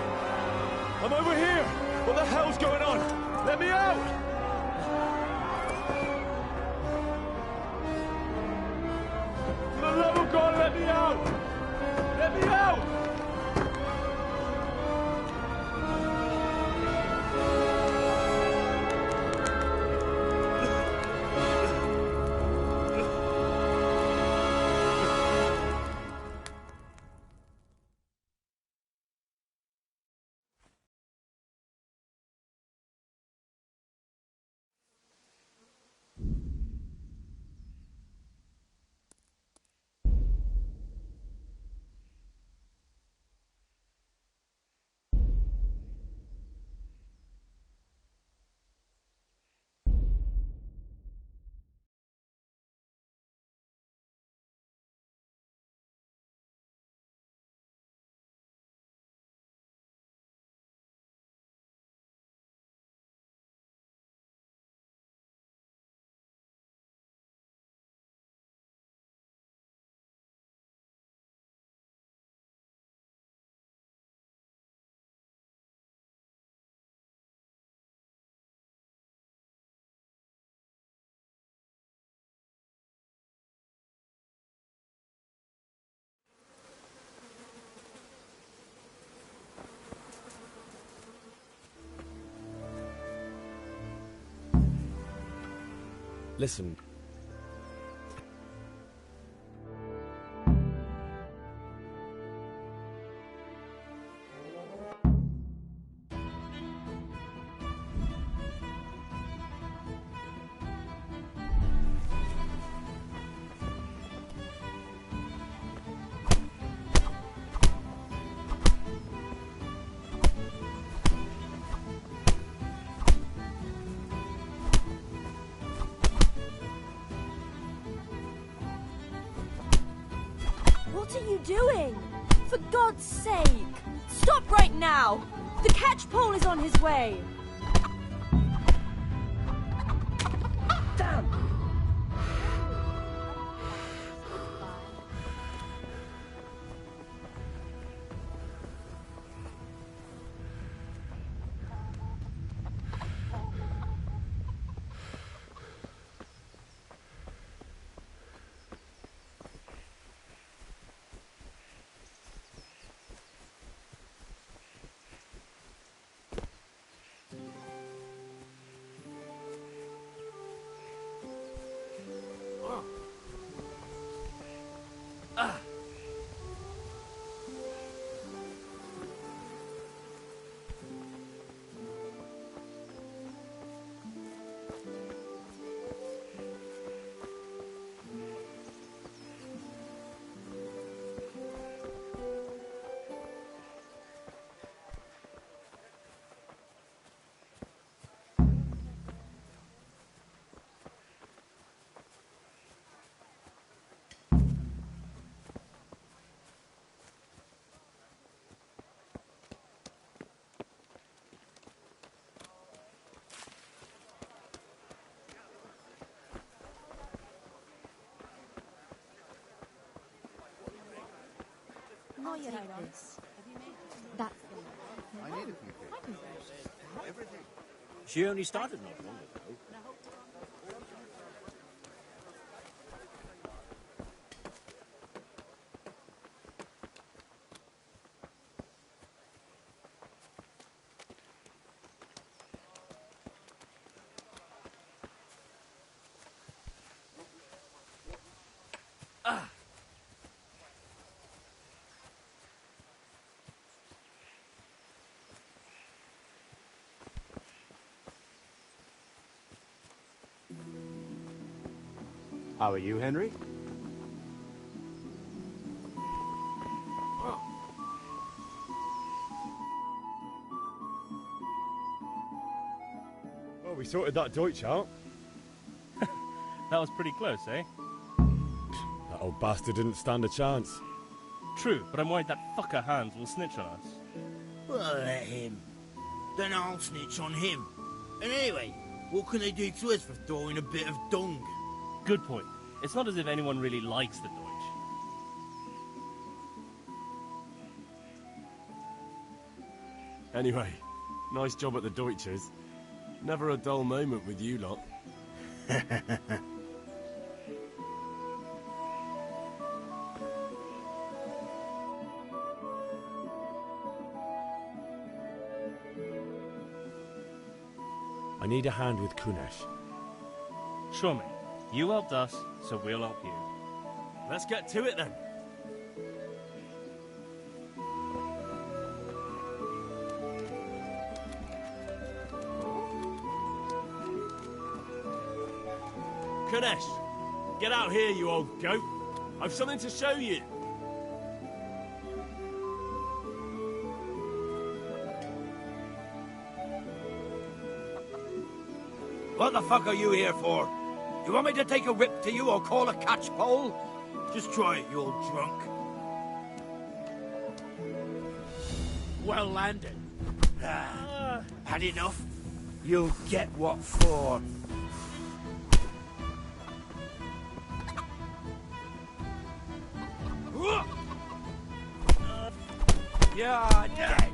I'm over here! What the hell's going on? Let me out! For the love of God, let me out! Let me out! Listen. What are you doing? For God's sake! Stop right now! The catch pole is on his way! Damn! That's I need a few things. Everything. She only started not long ago. How are you, Henry? Well, we sorted that Deutsch out. That was pretty close, eh? That old bastard didn't stand a chance. True, but I'm worried that fucker Hans will snitch on us. Well, let him. Then I'll snitch on him. And anyway, what can they do to us for throwing a bit of dung? Good point. It's not as if anyone really likes the Deutsch. Anyway, nice job at the Deutsches. Never a dull moment with you lot. I need a hand with Kunesh. Sure, mate. You helped us, so we'll help you. Let's get to it then. Kunesh, get out here, you old goat. I've something to show you. What the fuck are you here for? You want me to take a whip to you or call a catchpole? Just try it, you old drunk. Well landed. Had enough? You'll get what for. You're dead.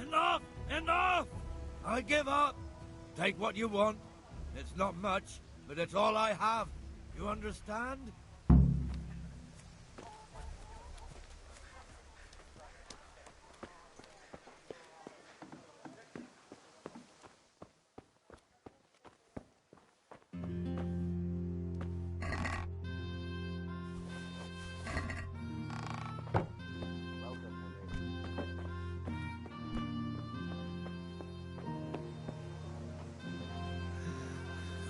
Enough! Enough! I give up. Take what you want. It's not much, but it's all I have. You understand?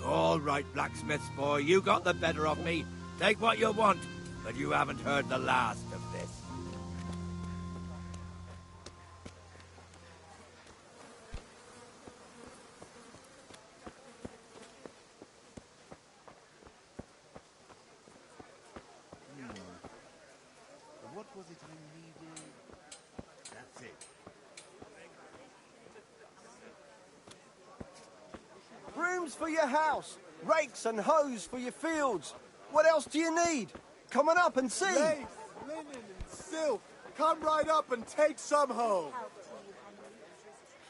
All right, blacksmith's boy, you got the better of me. Take what you want, but you haven't heard the last of this. What was it I needed? That's it. Brooms for your house, rakes and hoes for your fields. What else do you need? Come on up and see. Lace, linen, and silk. Come right up and take some home.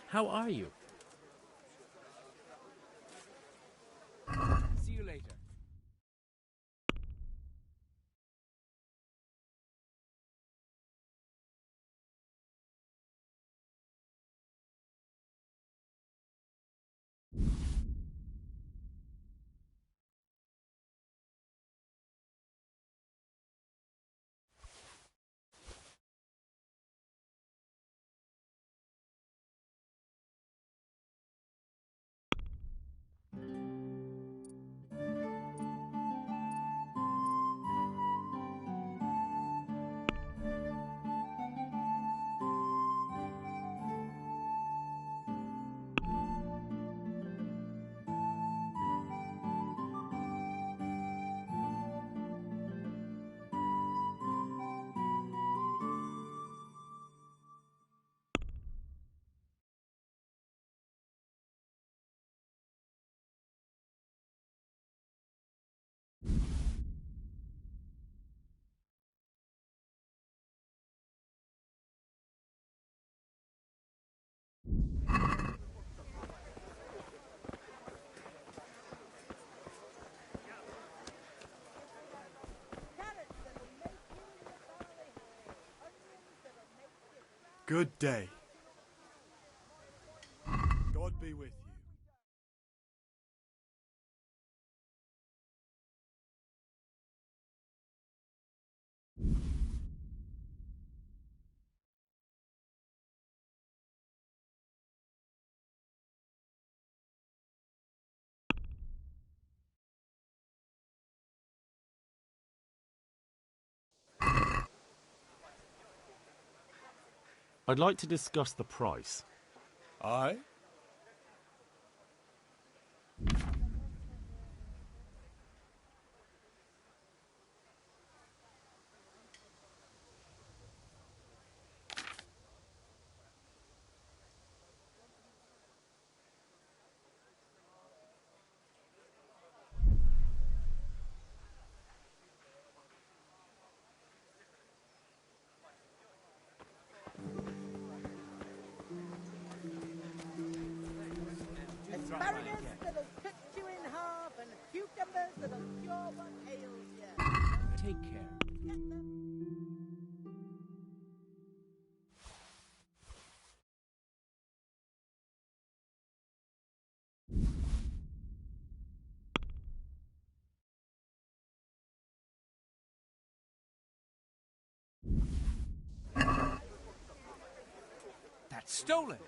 How are you? Good day. God be with you. I'd like to discuss the price. Aye? Asparagus that'll cut you in half, and cucumbers that'll cure what ails you. Take care. That's stolen.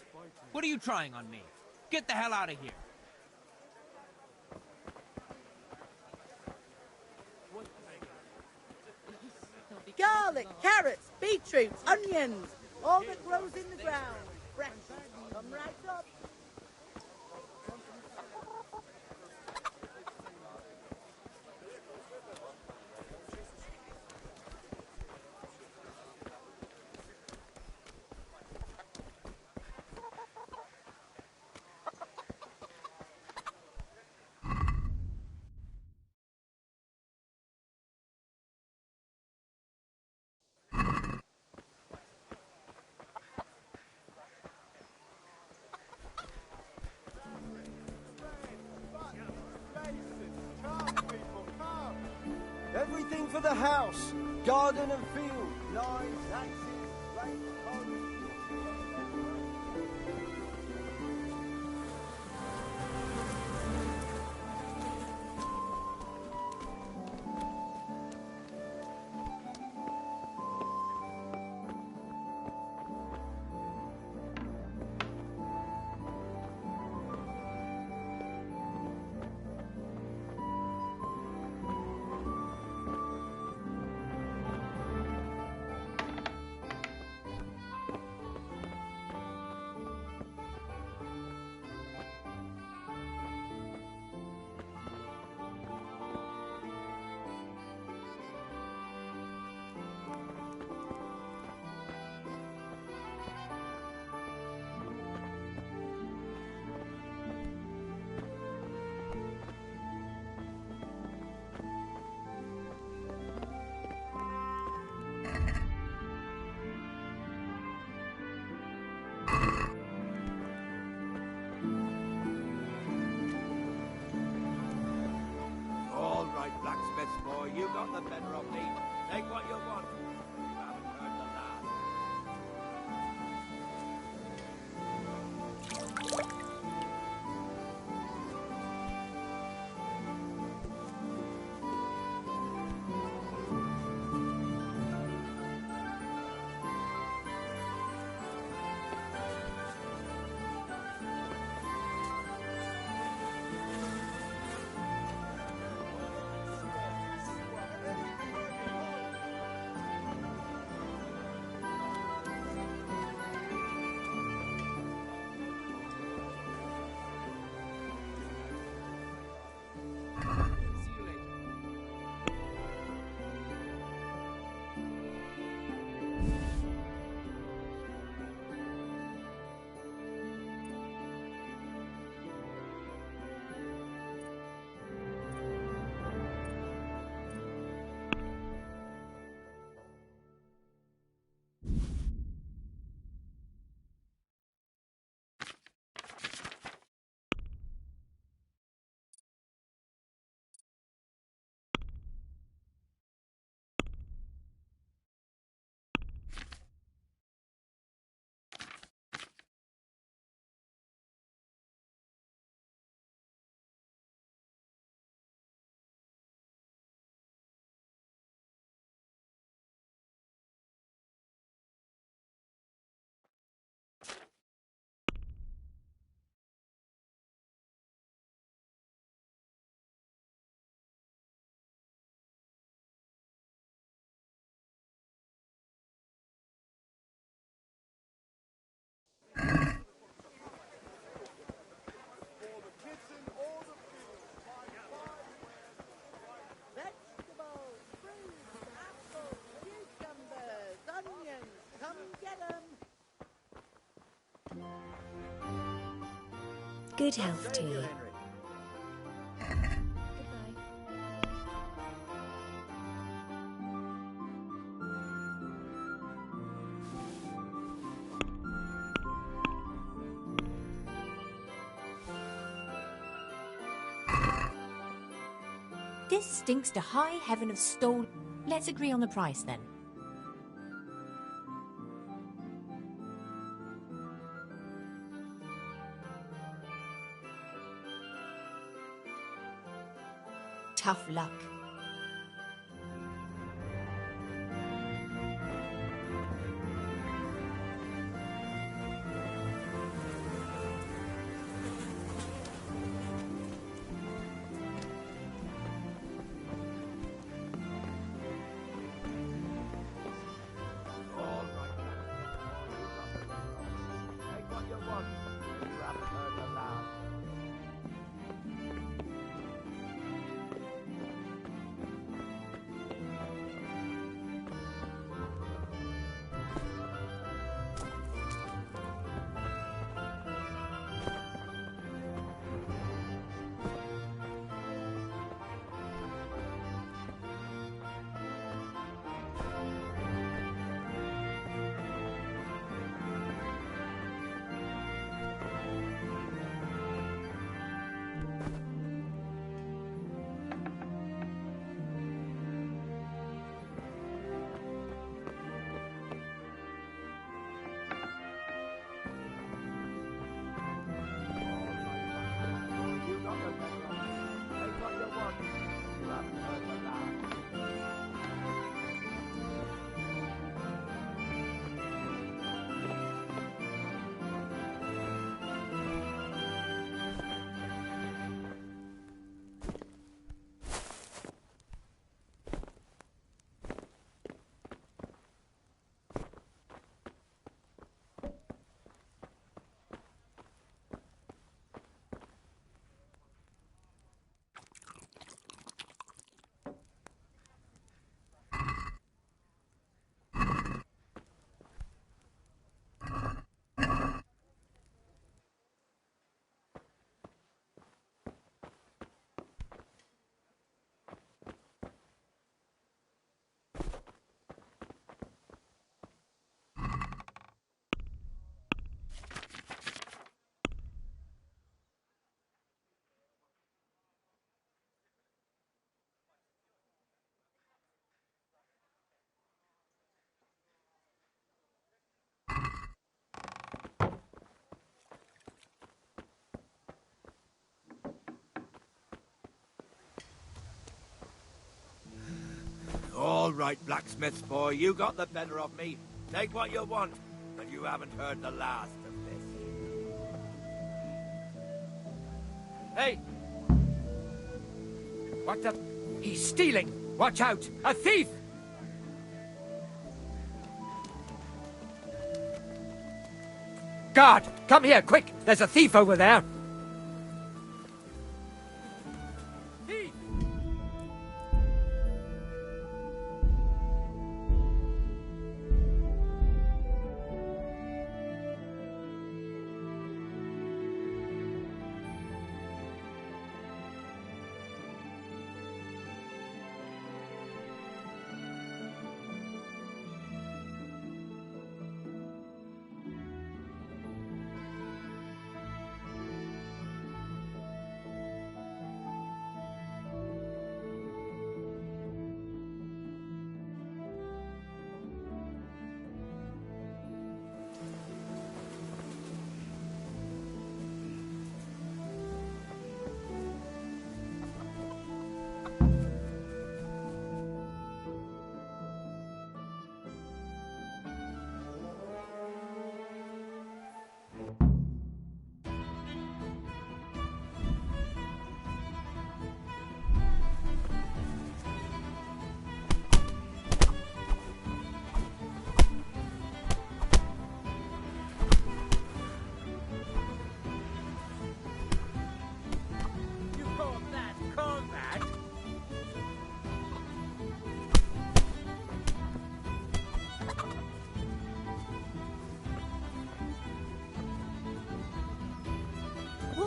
What are you trying on me? Get the hell out of here. Garlic, carrots, beetroots, onions, all that grows in the ground. Fresh. Come right up. Everything for the house. Garden and field. Knives, axes, rakes, hoes. All right, blacksmith's boy, you got the better of me. Take what you want. You haven't heard the last. Good health to you. This stinks to high heaven of stole. Let's agree on the price then. Tough luck. All right, blacksmith boy, you got the better of me. Take what you want, but you haven't heard the last of this. Hey! What the... He's stealing! Watch out! A thief! Guard! Come here, quick! There's a thief over there!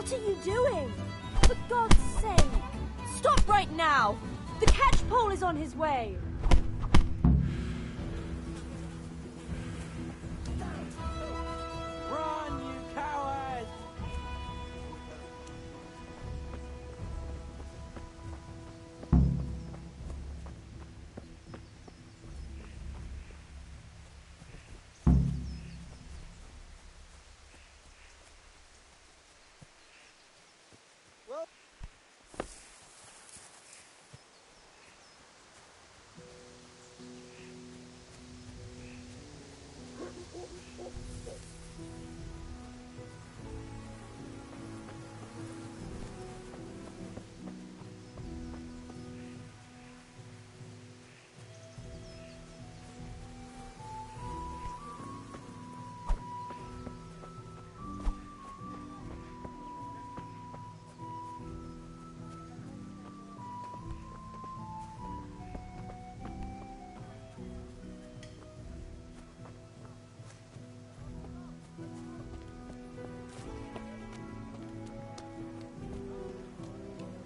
What are you doing? For God's sake! Stop right now! The catchpole is on his way! Run, you coward!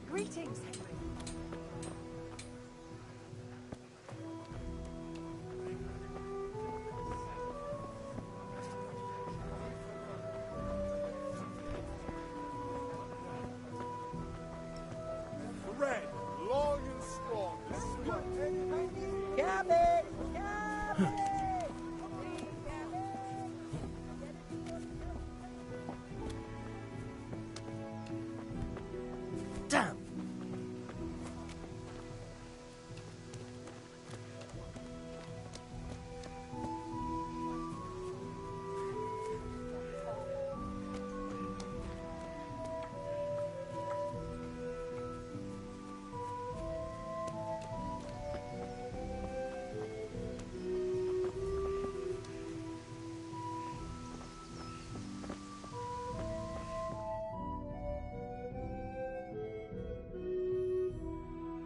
Greetings, Henry. Red, long and strong. This is what Cabin! Cabin! Damn!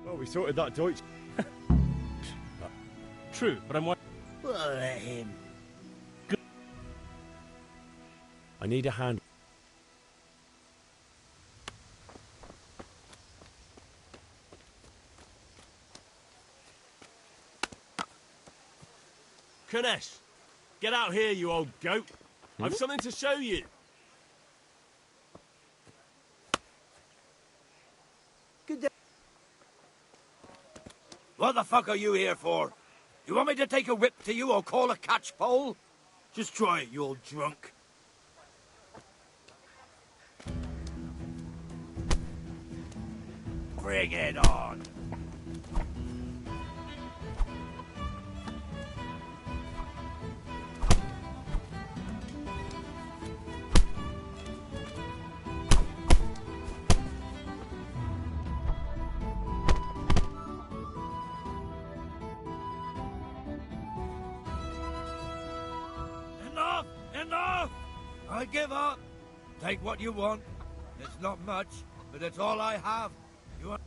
Well, we sorted that Deutsch. True, but I'm... Well, let him. I need a hand. Kunesh, get out here, you old goat. I've something to show you. Good day. What the fuck are you here for? You want me to take a whip to you or call a catchpole? Just try it, you old drunk. Bring it on. Enough! Enough! I give up. Take what you want. It's not much, but it's all I have. You want...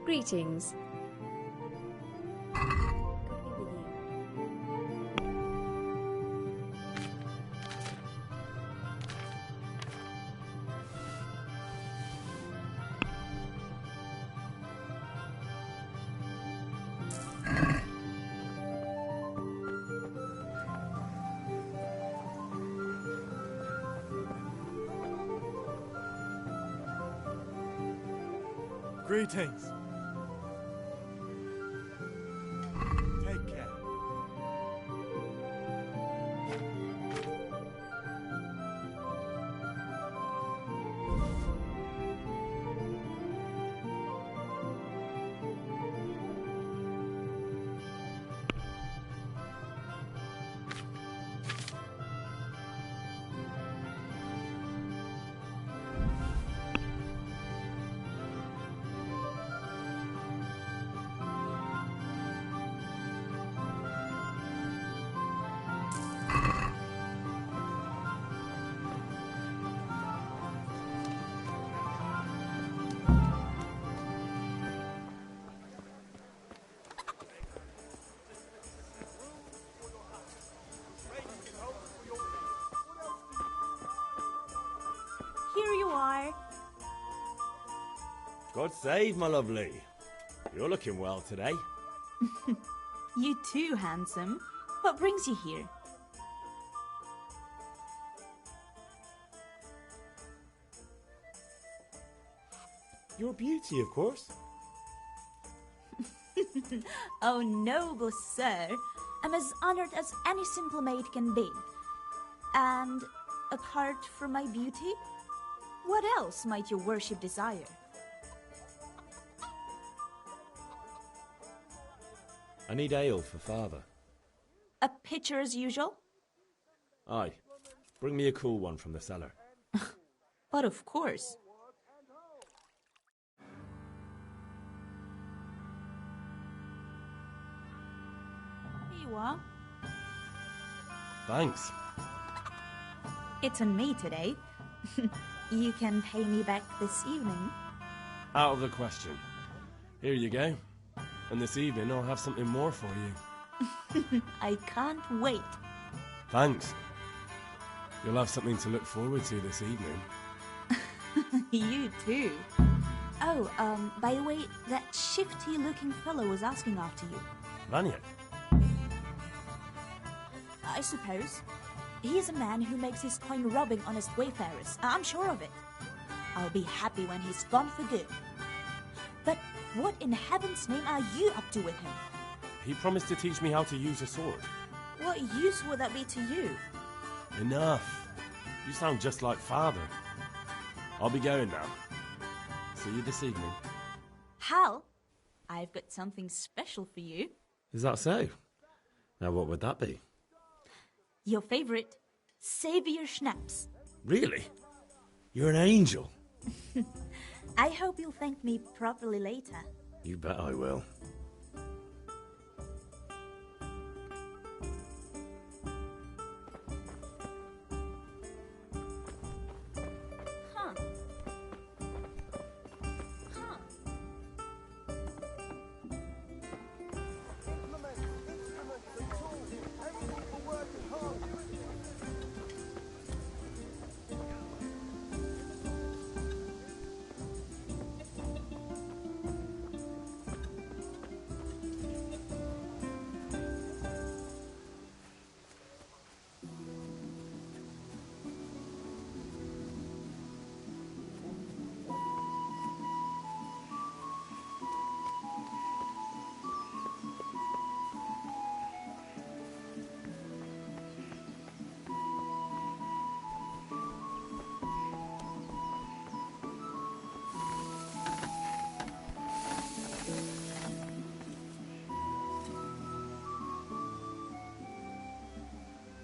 Greetings. Greetings. God save, my lovely. You're looking well today. You too, handsome. What brings you here? Your beauty, of course. Oh, noble sir. I'm as honored as any simple maid can be. And apart from my beauty, what else might your worship desire? I need ale for father. A pitcher as usual? Aye. Bring me a cool one from the cellar. But of course. Here you are. Thanks. It's on me today. You can pay me back this evening. Out of the question. Here you go. And this evening I'll have something more for you. I can't wait. Thanks. You'll have something to look forward to this evening. You too. Oh, by the way, that shifty-looking fellow was asking after you. Vanya? I suppose. He's a man who makes his coin robbing honest wayfarers. I'm sure of it. I'll be happy when he's gone for good. But what in heaven's name are you up to with him? He promised to teach me how to use a sword. What use would that be to you? Enough. You sound just like father. I'll be going now. See you this evening. Hal, I've got something special for you. Is that so? Now what would that be? Your favorite, Savior Schnapps. Really? You're an angel. I hope you'll thank me properly later. You bet I will.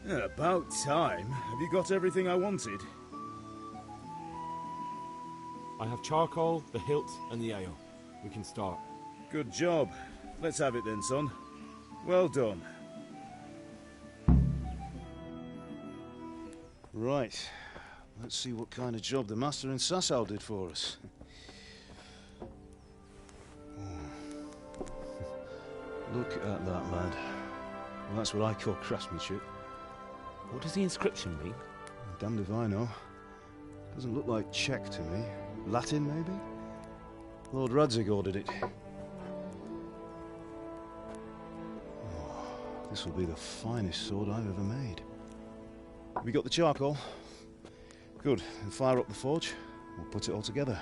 Yeah, about time. Have you got everything I wanted? I have charcoal, the hilt, and the ale. We can start. Good job. Let's have it then, son. Well done. Right. Let's see what kind of job the master in Sasau did for us. Look at that, lad. Well, that's what I call craftsmanship. What does the inscription mean? Damned if I know. Doesn't look like Czech to me. Latin, maybe? Lord Radzig ordered it. Oh, this will be the finest sword I've ever made. Have we got the charcoal? Good. Then fire up the forge. We'll put it all together.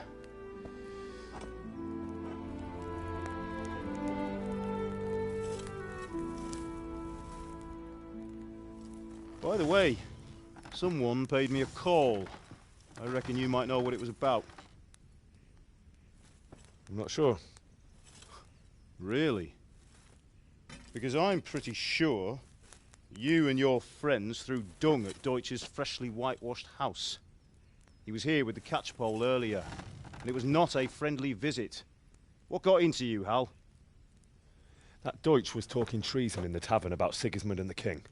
By the way, someone paid me a call. I reckon you might know what it was about. I'm not sure. Really? Because I'm pretty sure you and your friends threw dung at Deutsch's freshly whitewashed house. He was here with the catchpole earlier, and it was not a friendly visit. What got into you, Hal? That Deutsch was talking treason in the tavern about Sigismund and the king.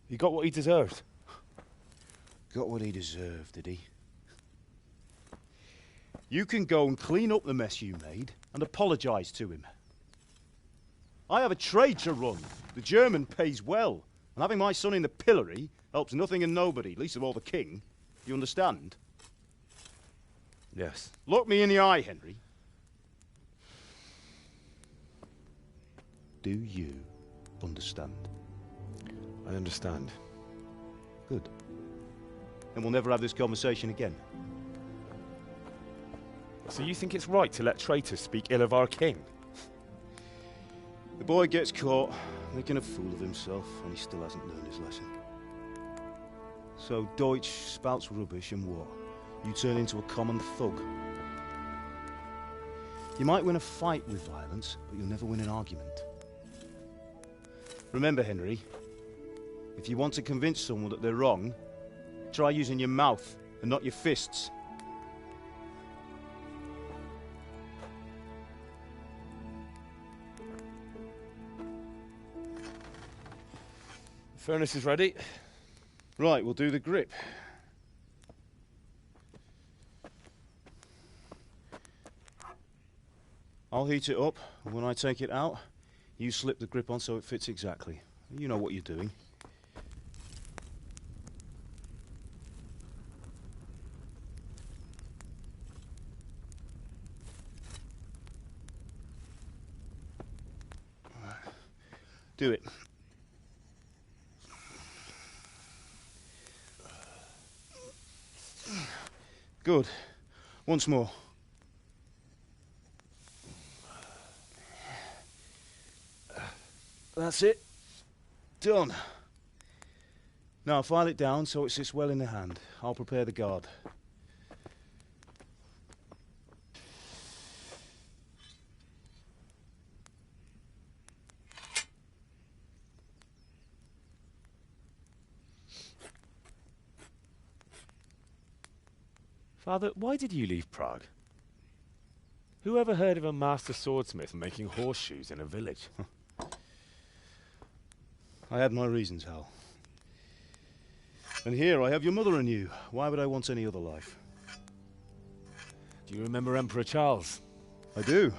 He got what he deserved. Got what he deserved, did he? You can go and clean up the mess you made and apologise to him. I have a trade to run. The German pays well, and having my son in the pillory helps nothing and nobody, least of all the king. You understand? Yes. Look me in the eye, Henry. Do you understand? I understand. Good. Then we'll never have this conversation again. So you think it's right to let traitors speak ill of our king? The boy gets caught, making a fool of himself, and he still hasn't learned his lesson. So Deutsch spouts rubbish, and what? You turn into a common thug. You might win a fight with violence, but you'll never win an argument. Remember, Henry, if you want to convince someone that they're wrong, try using your mouth and not your fists. The furnace is ready. Right, we'll do the grip. I'll heat it up, and when I take it out, you slip the grip on so it fits exactly. You know what you're doing. Do it. Good. Once more. That's it. Done. Now file it down so it sits well in the hand. I'll prepare the guard. Father, why did you leave Prague? Who ever heard of a master swordsmith making horseshoes in a village? I had my reasons, Hal. And here I have your mother and you. Why would I want any other life? Do you remember Emperor Charles? I do.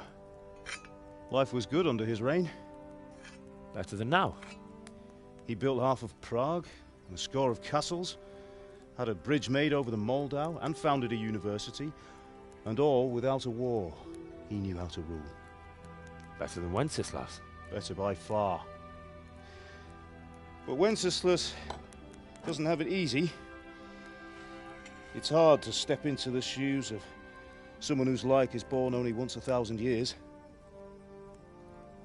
Life was good under his reign. Better than now. He built half of Prague, and a score of castles, had a bridge made over the Moldau, and founded a university, and all without a war. He knew how to rule. Better than Wenceslas. Better by far. But Wenceslas doesn't have it easy. It's hard to step into the shoes of someone whose like is born only once 1,000 years.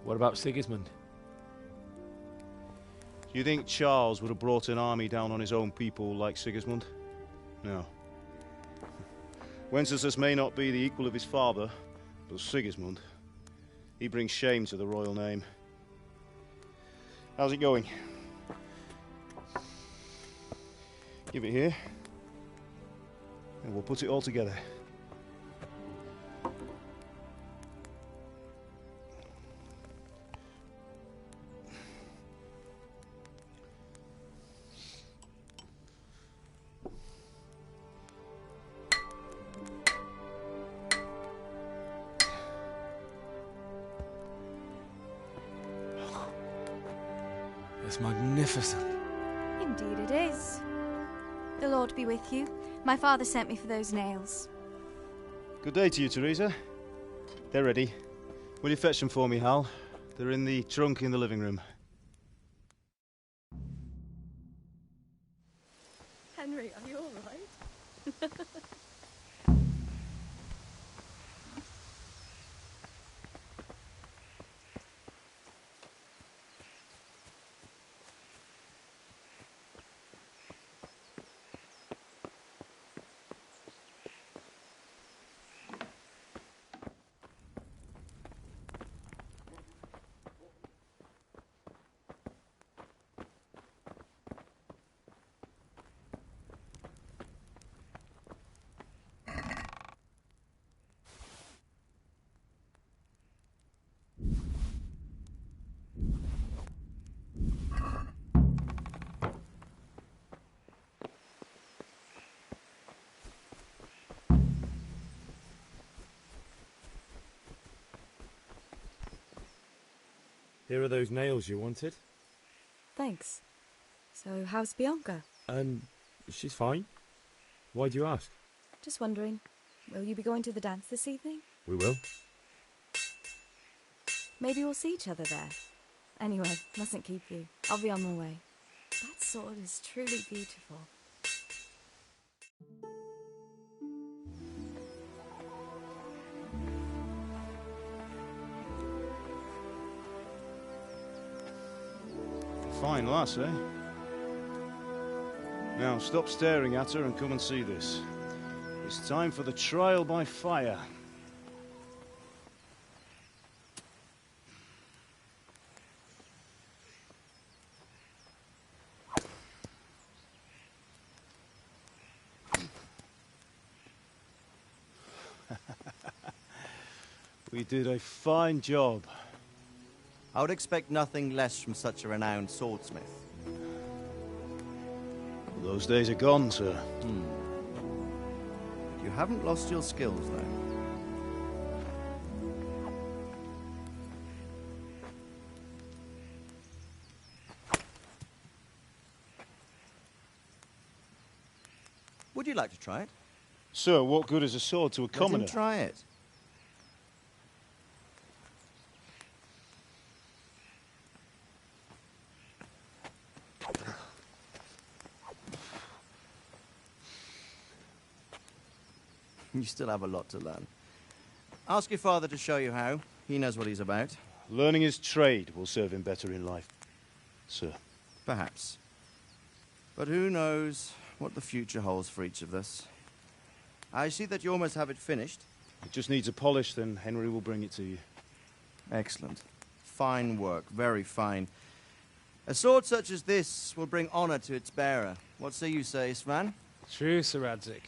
What about Sigismund? Do you think Charles would have brought an army down on his own people like Sigismund? No. Wenceslas may not be the equal of his father, but Sigismund, he brings shame to the royal name. How's it going? Give it here, and we'll put it all together. It's magnificent. Indeed it is. The Lord be with you. My father sent me for those nails. Good day to you, Teresa. They're ready. Will you fetch them for me, Hal? They're in the trunk in the living room. Henry, are you all right? Here are those nails you wanted. Thanks. So, how's Bianca? She's fine. Why do you ask? Just wondering. Will you be going to the dance this evening? We will. Maybe we'll see each other there. Anyway, mustn't keep you. I'll be on my way. That sword is truly beautiful. Fine lass, eh? Now, stop staring at her and come and see this. It's time for the trial by fire. We did a fine job. I would expect nothing less from such a renowned swordsmith. Those days are gone, sir. You haven't lost your skills, though. Would you like to try it? Sir, what good is a sword to a commoner? Let him try it. You still have a lot to learn. Ask your father to show you how. He knows what he's about. Learning his trade will serve him better in life, sir. Perhaps. But who knows what the future holds for each of us. I see that you almost have it finished. It just needs a polish, then Henry will bring it to you. Excellent. Fine work, very fine. A sword such as this will bring honor to its bearer. What say you, Svan? True, Sir Radzig.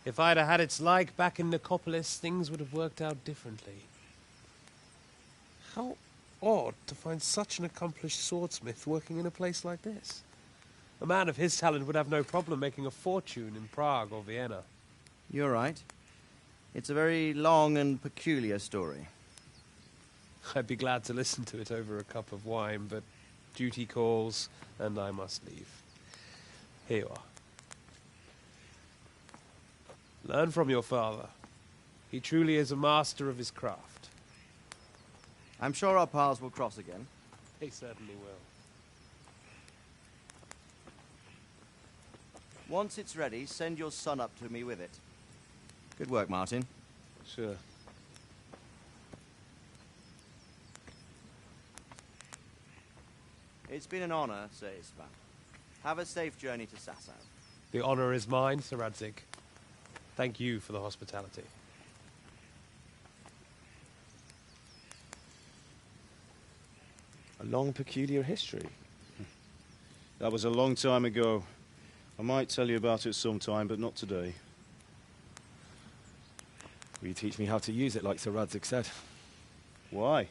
If I'd have had its like back in Nicopolis, things would have worked out differently. How odd to find such an accomplished swordsmith working in a place like this. A man of his talent would have no problem making a fortune in Prague or Vienna. You're right. It's a very long and peculiar story. I'd be glad to listen to it over a cup of wine, but duty calls, and I must leave. Here you are. Learn from your father. He truly is a master of his craft. I'm sure our paths will cross again. He certainly will. Once it's ready, send your son up to me with it. Good work, Martin. Sure. It's been an honor, Sir Istvan. Have a safe journey to Sasau. The honor is mine, Sir Radzig. Thank you for the hospitality. A long, peculiar history. That was a long time ago. I might tell you about it sometime, but not today. Will you teach me how to use it, like Sir Radzig said? Why?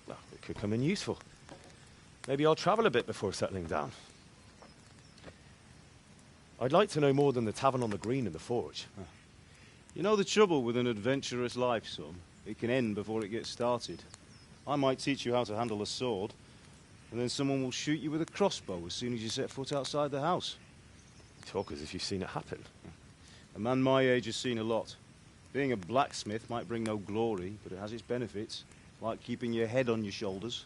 Well, it could come in useful. Maybe I'll travel a bit before settling down. I'd like to know more than the tavern on the green and the forge. You know the trouble with an adventurous life, son? It can end before it gets started. I might teach you how to handle a sword, and then someone will shoot you with a crossbow as soon as you set foot outside the house. You talk as if you've seen it happen. A man my age has seen a lot. Being a blacksmith might bring no glory, but it has its benefits, like keeping your head on your shoulders.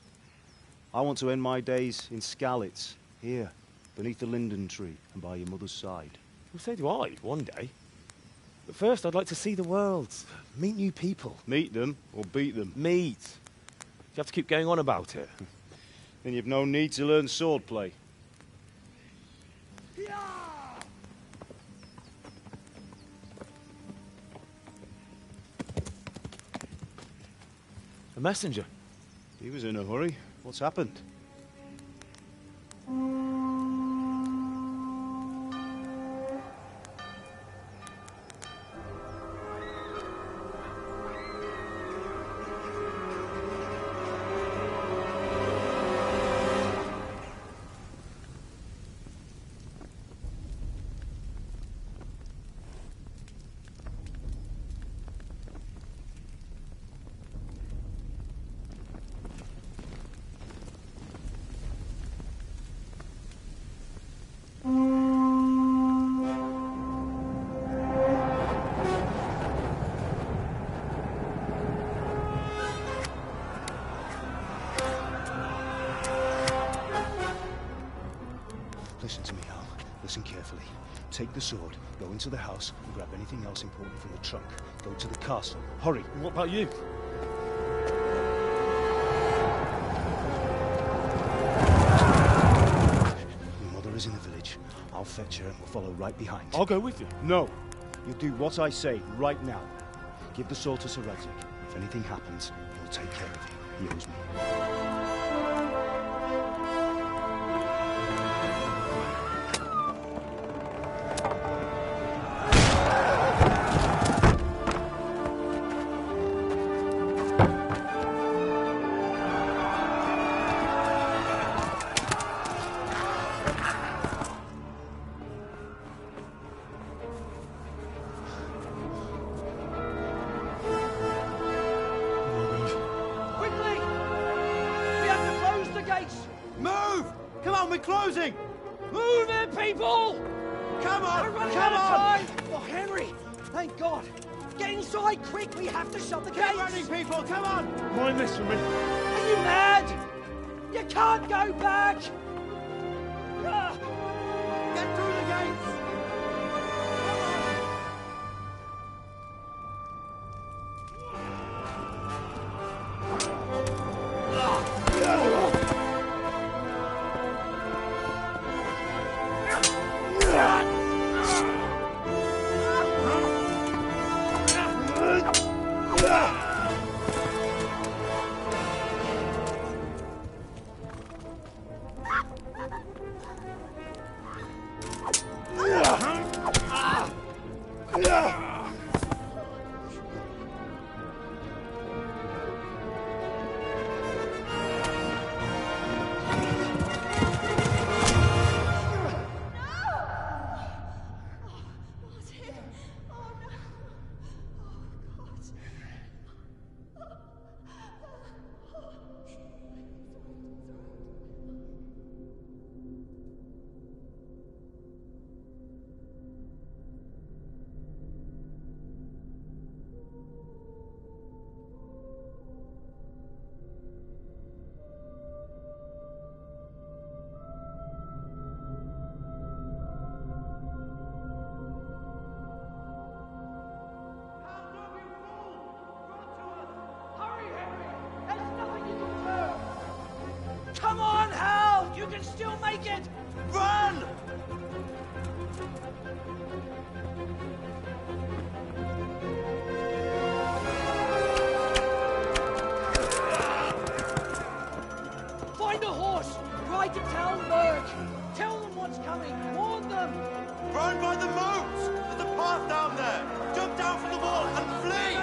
I want to end my days in Skalitz, here, beneath the linden tree and by your mother's side. Well, so do I, one day. But first, I'd like to see the world, meet new people. Meet them or beat them? Meet. You have to keep going on about it. Then you've no need to learn swordplay. A messenger. He was in a hurry. What's happened? Listen to me, Hal. Listen carefully. Take the sword, go into the house, and grab anything else important from the trunk. Go to the castle. Hurry. And what about you? Your mother is in the village. I'll fetch her and we'll follow right behind. I'll go with you. No. You do what I say right now. Give the sword to Sir Radzig. If anything happens, he'll take care of you. He owes me. Closing! Move it, people! Come on! We're running Come out of on! time! Oh, Henry! Thank God! Get inside, quick! We have to shut the gates! Get running, people! Come on! Mind this for me. Are you mad? You can't go back! Get through the gates! Come on, Hal! You can still make it! Run! Find a horse! Ride to Talmberg! Tell them what's coming! Warn them! Run by the moat! There's a path down there! Jump down from the wall and flee!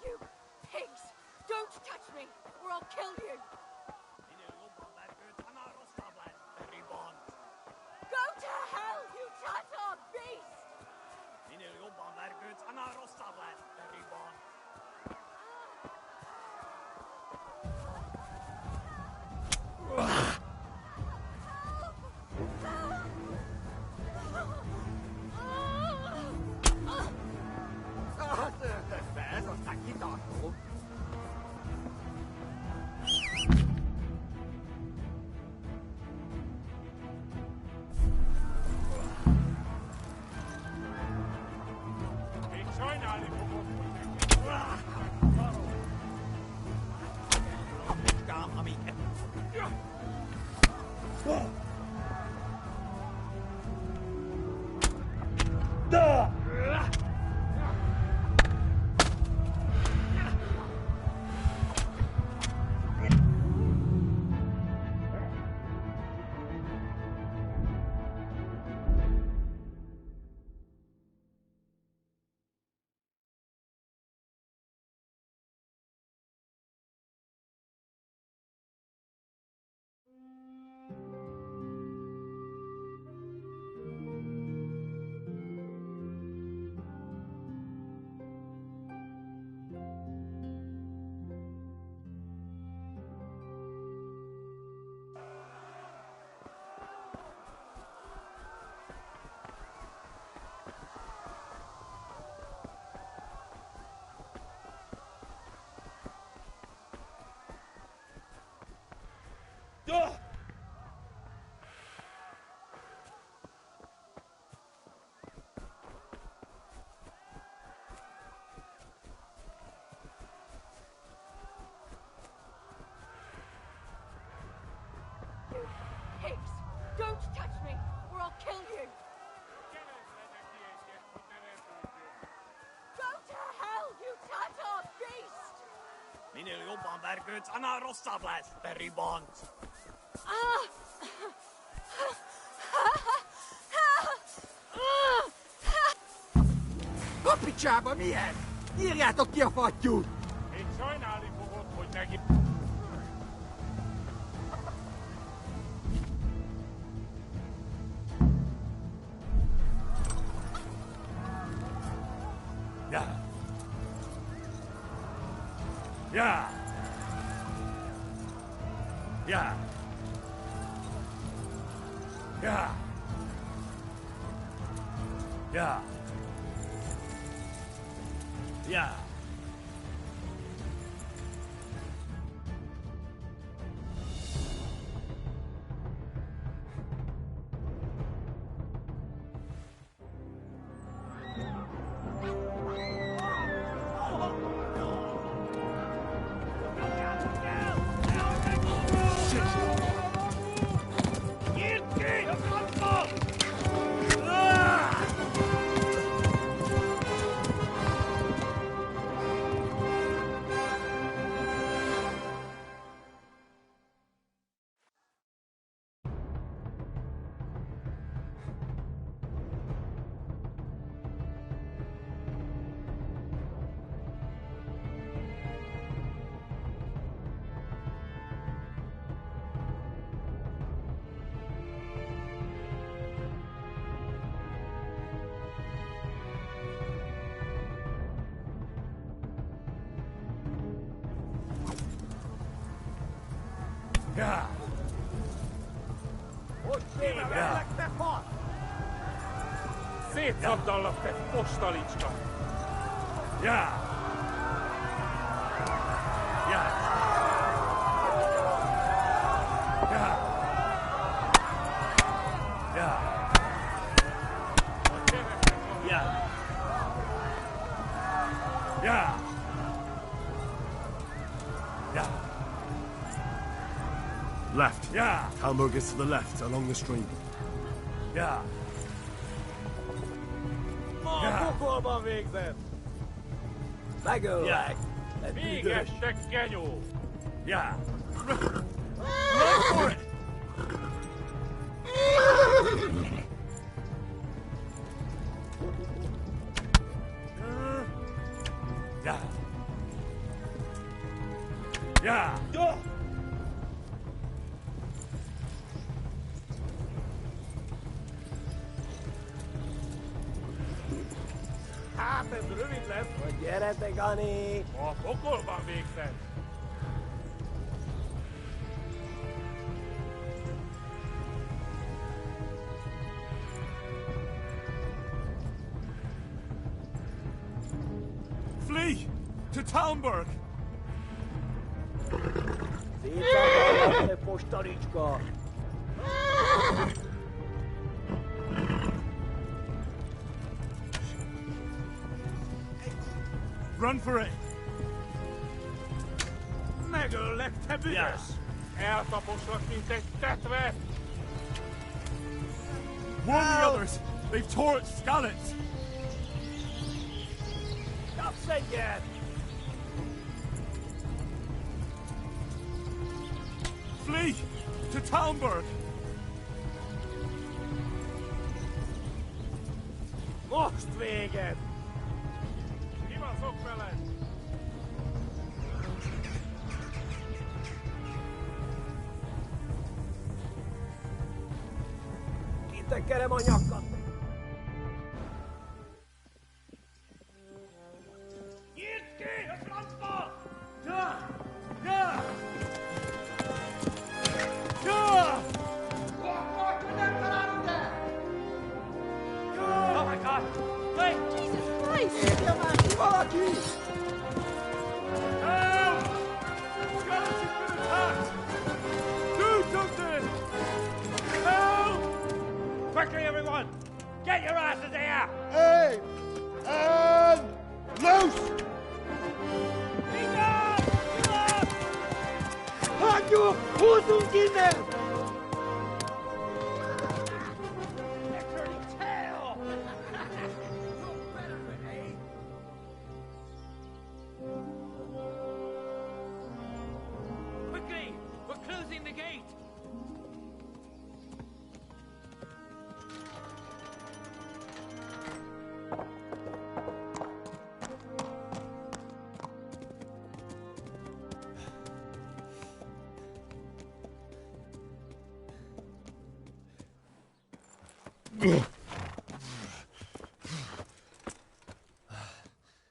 You pigs! Don't touch me, or I'll kill you! Go to hell, you Tatar beast! Hicks, don't touch me, or I'll kill you. Go to hell, you Tatar beast! Minä jopa märkyt ana rossablas, veribond. A picsába milyen? Írjátok ki a fattyút! Én sajnálni fogod, hogy neki... Ja. Ja. Ja. Ja. Ja. Ja. Ja. Ja. Szétszabdallak, te postalicska! Ja. Ja. Ja. Ja. Ja. Ja. Ja. Left. Yeah. Talmberg is to the left, along the stream. Yeah. A pokolban végzett! Megöllek! Végestek, genyó! Yeah. Go for it! Yeah. Yeah. Hát ez rövid lesz! Hogy gyere, Gani! A pokolban végzett! Flee! To Talmberg! Szétszabdallak, te postalicska! Run for it! Megöllek, te büdös! Eltaposlak, mint egy tetve! Warn the others! They've torched Skalitz! Stop again! Flee! To Talmberg! Mostwegen! Niemand so quellen! Kittekerem a nyakat! Nyisd ki a francba! Ja! Ja! Ja! Oh my God! Wait! Jesus Christ! Valaki! Help! Skalitz has been attacked! Do something! Help! Quickly, everyone! Get your asses here! Hey! And loose! Hagio! Hosungine! Quickly! We're closing the gate!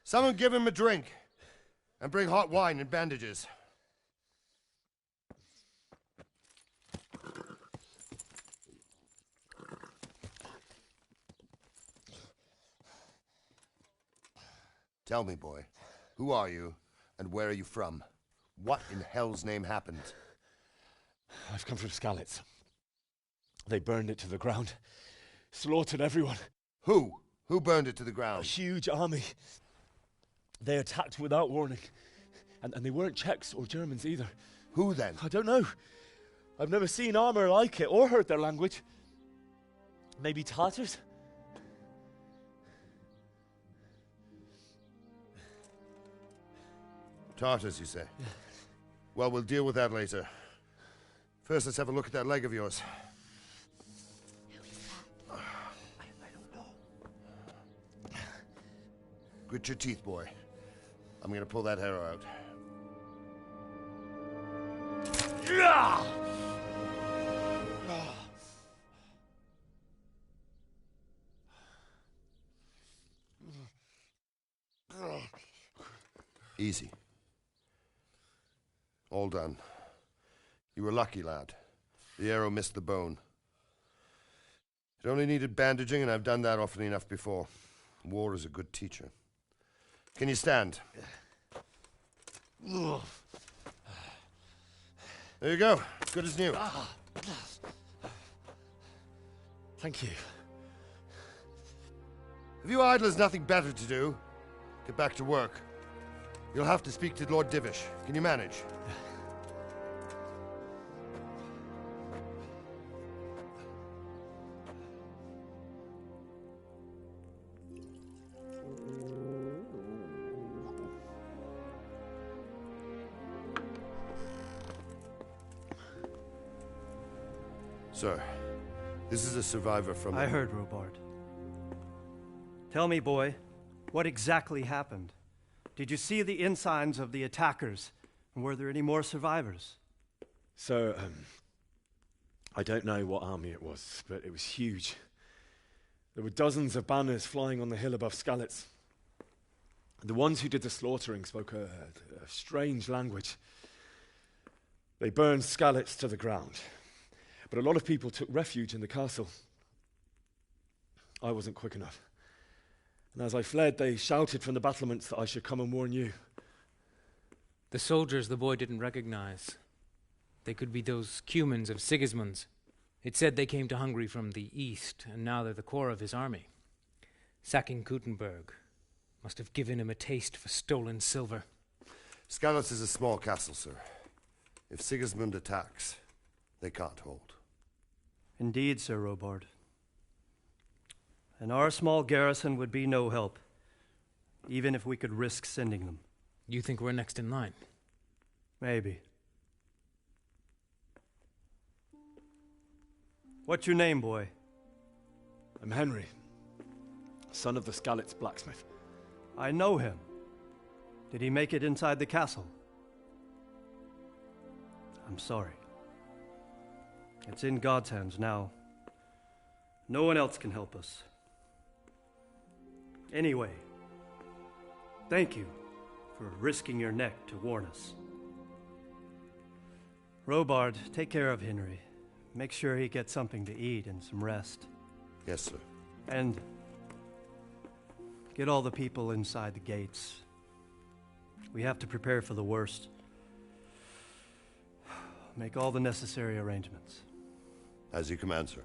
Someone give him a drink. And bring hot wine and bandages. Tell me, boy, who are you and where are you from? What in hell's name happened? I've come from Skalitz. They burned it to the ground. Slaughtered everyone. Who? Who burned it to the ground? A huge army. They attacked without warning. And they weren't Czechs or Germans either. Who then? I don't know. I've never seen armor like it or heard their language. Maybe Tatars? Tartars, you say? Well, we'll deal with that later. First, let's have a look at that leg of yours. I don't know. Grit your teeth, boy. I'm gonna pull that arrow out. Easy. All done. You were lucky, lad. The arrow missed the bone. It only needed bandaging, and I've done that often enough before. War is a good teacher. Can you stand? There you go. Good as new. Thank you. If you idlers nothing better to do, get back to work. You'll have to speak to Lord Divish. Can you manage? Sir, this is a survivor from... I heard, Robard. Tell me, boy, what exactly happened? Did you see the ensigns of the attackers? And were there any more survivors? So, I don't know what army it was, but it was huge. There were dozens of banners flying on the hill above Skalitz. The ones who did the slaughtering spoke a strange language. They burned Skalitz to the ground. But a lot of people took refuge in the castle. I wasn't quick enough. And as I fled, they shouted from the battlements that I should come and warn you. The soldiers the boy didn't recognize. They could be those Cumans of Sigismund's. It said they came to Hungary from the east, and now they're the core of his army. Sacking Kuttenberg must have given him a taste for stolen silver. Skalitz is a small castle, sir. If Sigismund attacks, they can't hold. Indeed, Sir Robard. and our small garrison would be no help, even if we could risk sending them. You think we're next in line? Maybe. What's your name, boy? I'm Henry, son of the Skalitz blacksmith. I know him. Did he make it inside the castle? I'm sorry. It's in God's hands now. No one else can help us. Anyway, thank you for risking your neck to warn us. Robard, take care of Henry. Make sure he gets something to eat and some rest. Yes, sir. And get all the people inside the gates. We have to prepare for the worst. Make all the necessary arrangements. As you command, sir.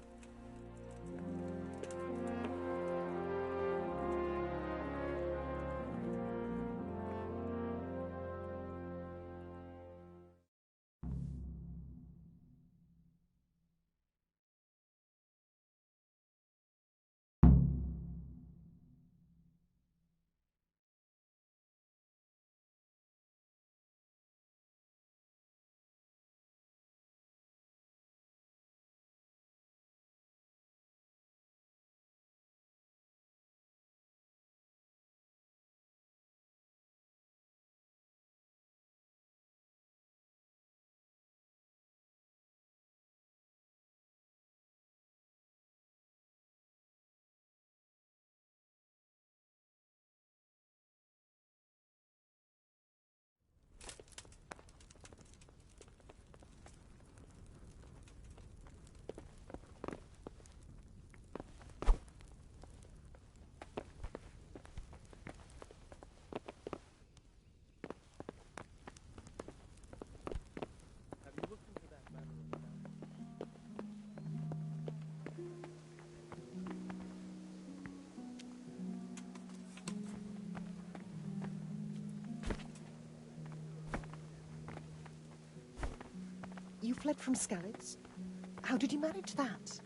You fled from Skalitz? How did you manage that?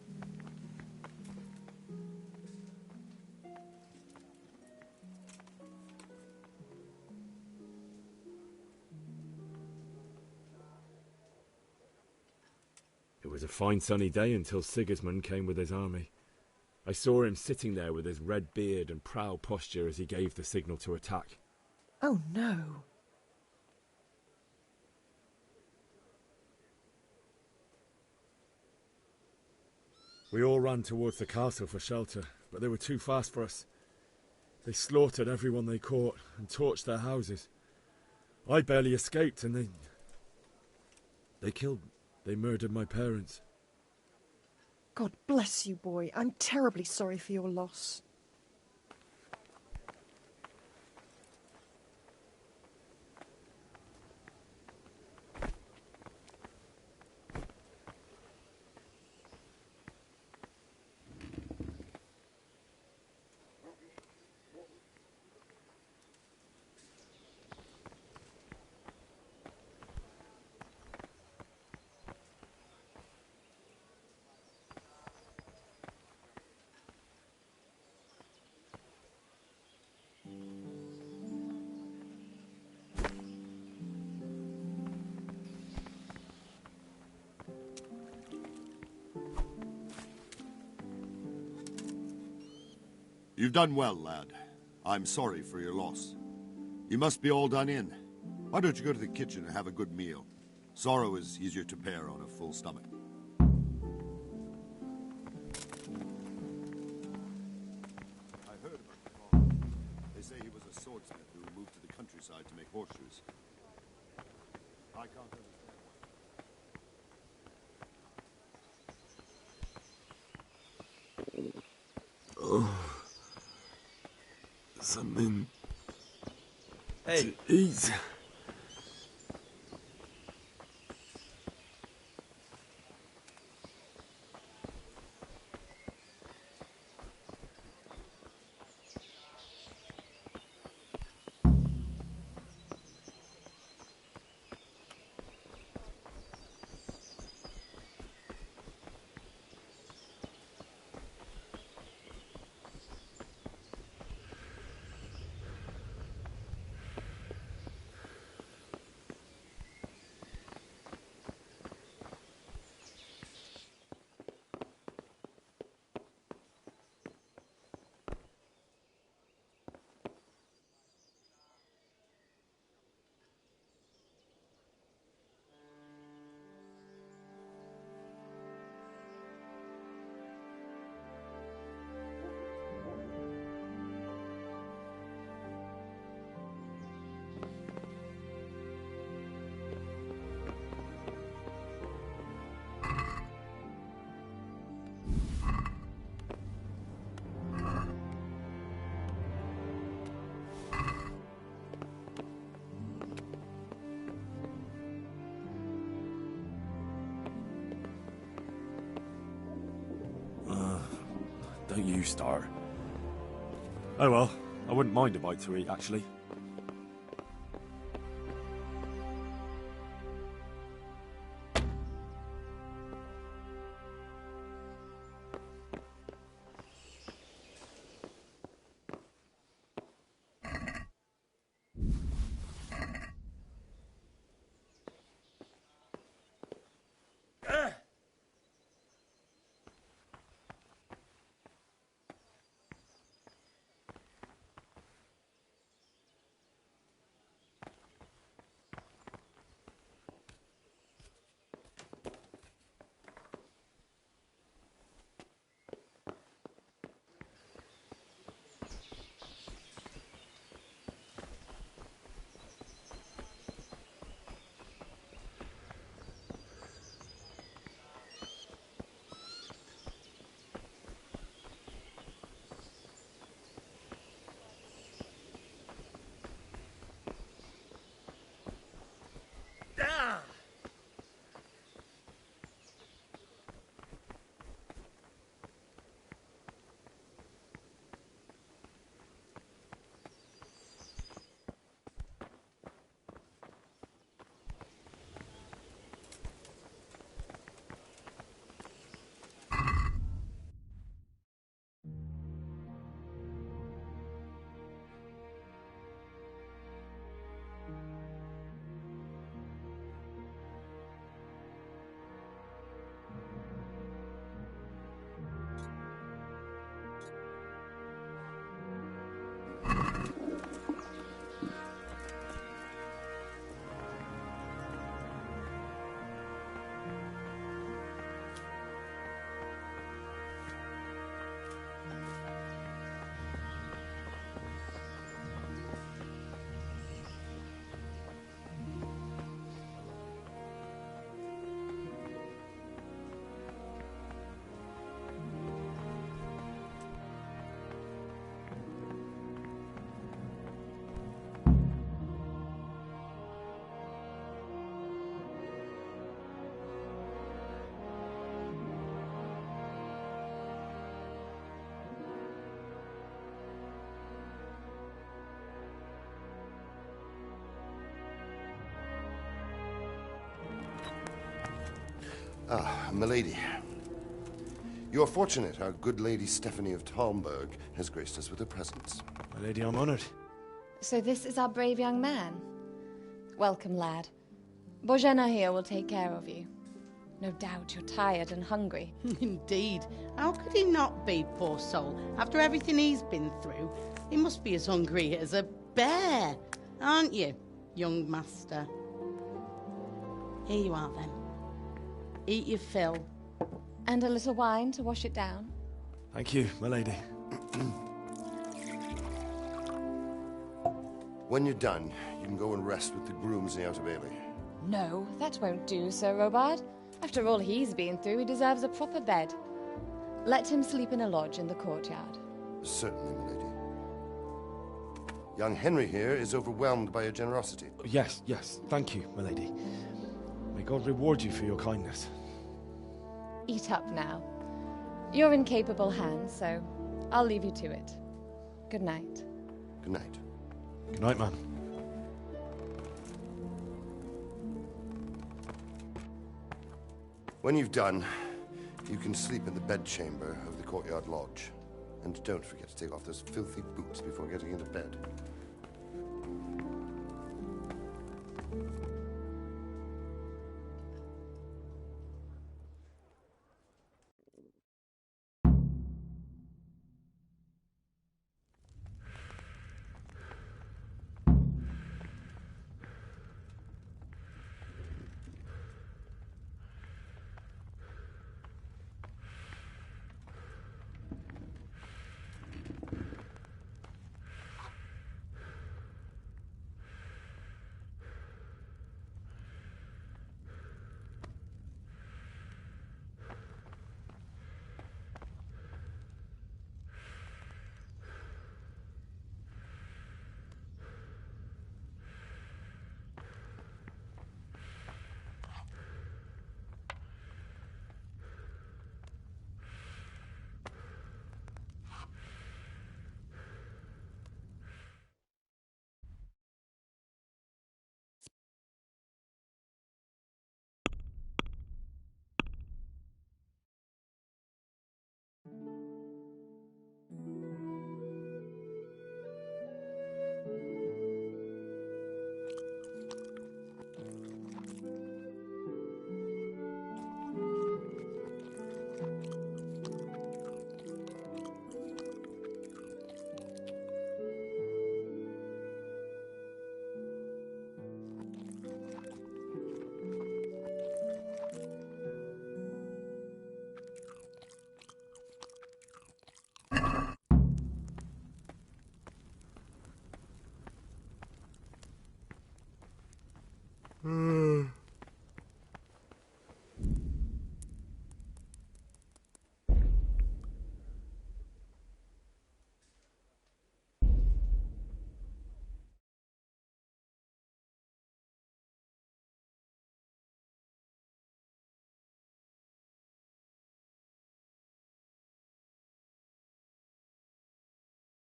It was a fine sunny day until Sigismund came with his army. I saw him sitting there with his red beard and proud posture as he gave the signal to attack. Oh no. We all ran towards the castle for shelter, but they were too fast for us. They slaughtered everyone they caught and torched their houses. I barely escaped, and they murdered my parents. God bless you, boy. I'm terribly sorry for your loss. You've done well, lad. I'm sorry for your loss. You must be all done in. Why don't you go to the kitchen and have a good meal? Sorrow is easier to bear on a full stomach. I heard about the father. They say he was a swordsmith who moved to the countryside to make horseshoes. I can't understand why. Oh. Something to eat. Don't you start. Oh well, I wouldn't mind a bite to eat, actually. Ah, milady. You are fortunate our good lady Stephanie of Talmberg has graced us with her presence. My lady, I'm honored. So this is our brave young man. Welcome, lad. Bozhena here will take care of you. No doubt you're tired and hungry. Indeed. How could he not be, poor soul? After everything he's been through, he must be as hungry as a bear, aren't you, young master? Here you are, then. Eat your fill. And a little wine to wash it down. Thank you, my lady. When you're done, you can go and rest with the grooms in the Outer Bailey. No, that won't do, Sir Robard. After all he's been through, he deserves a proper bed. Let him sleep in a lodge in the courtyard. Certainly, my lady. Young Henry here is overwhelmed by your generosity. Yes, yes, thank you, my lady. May God reward you for your kindness. Eat up now. You're in capable hands, so I'll leave you to it. Good night. Good night. Good night, man. When you've done, you can sleep in the bedchamber of the courtyard lodge. And don't forget to take off those filthy boots before getting into bed.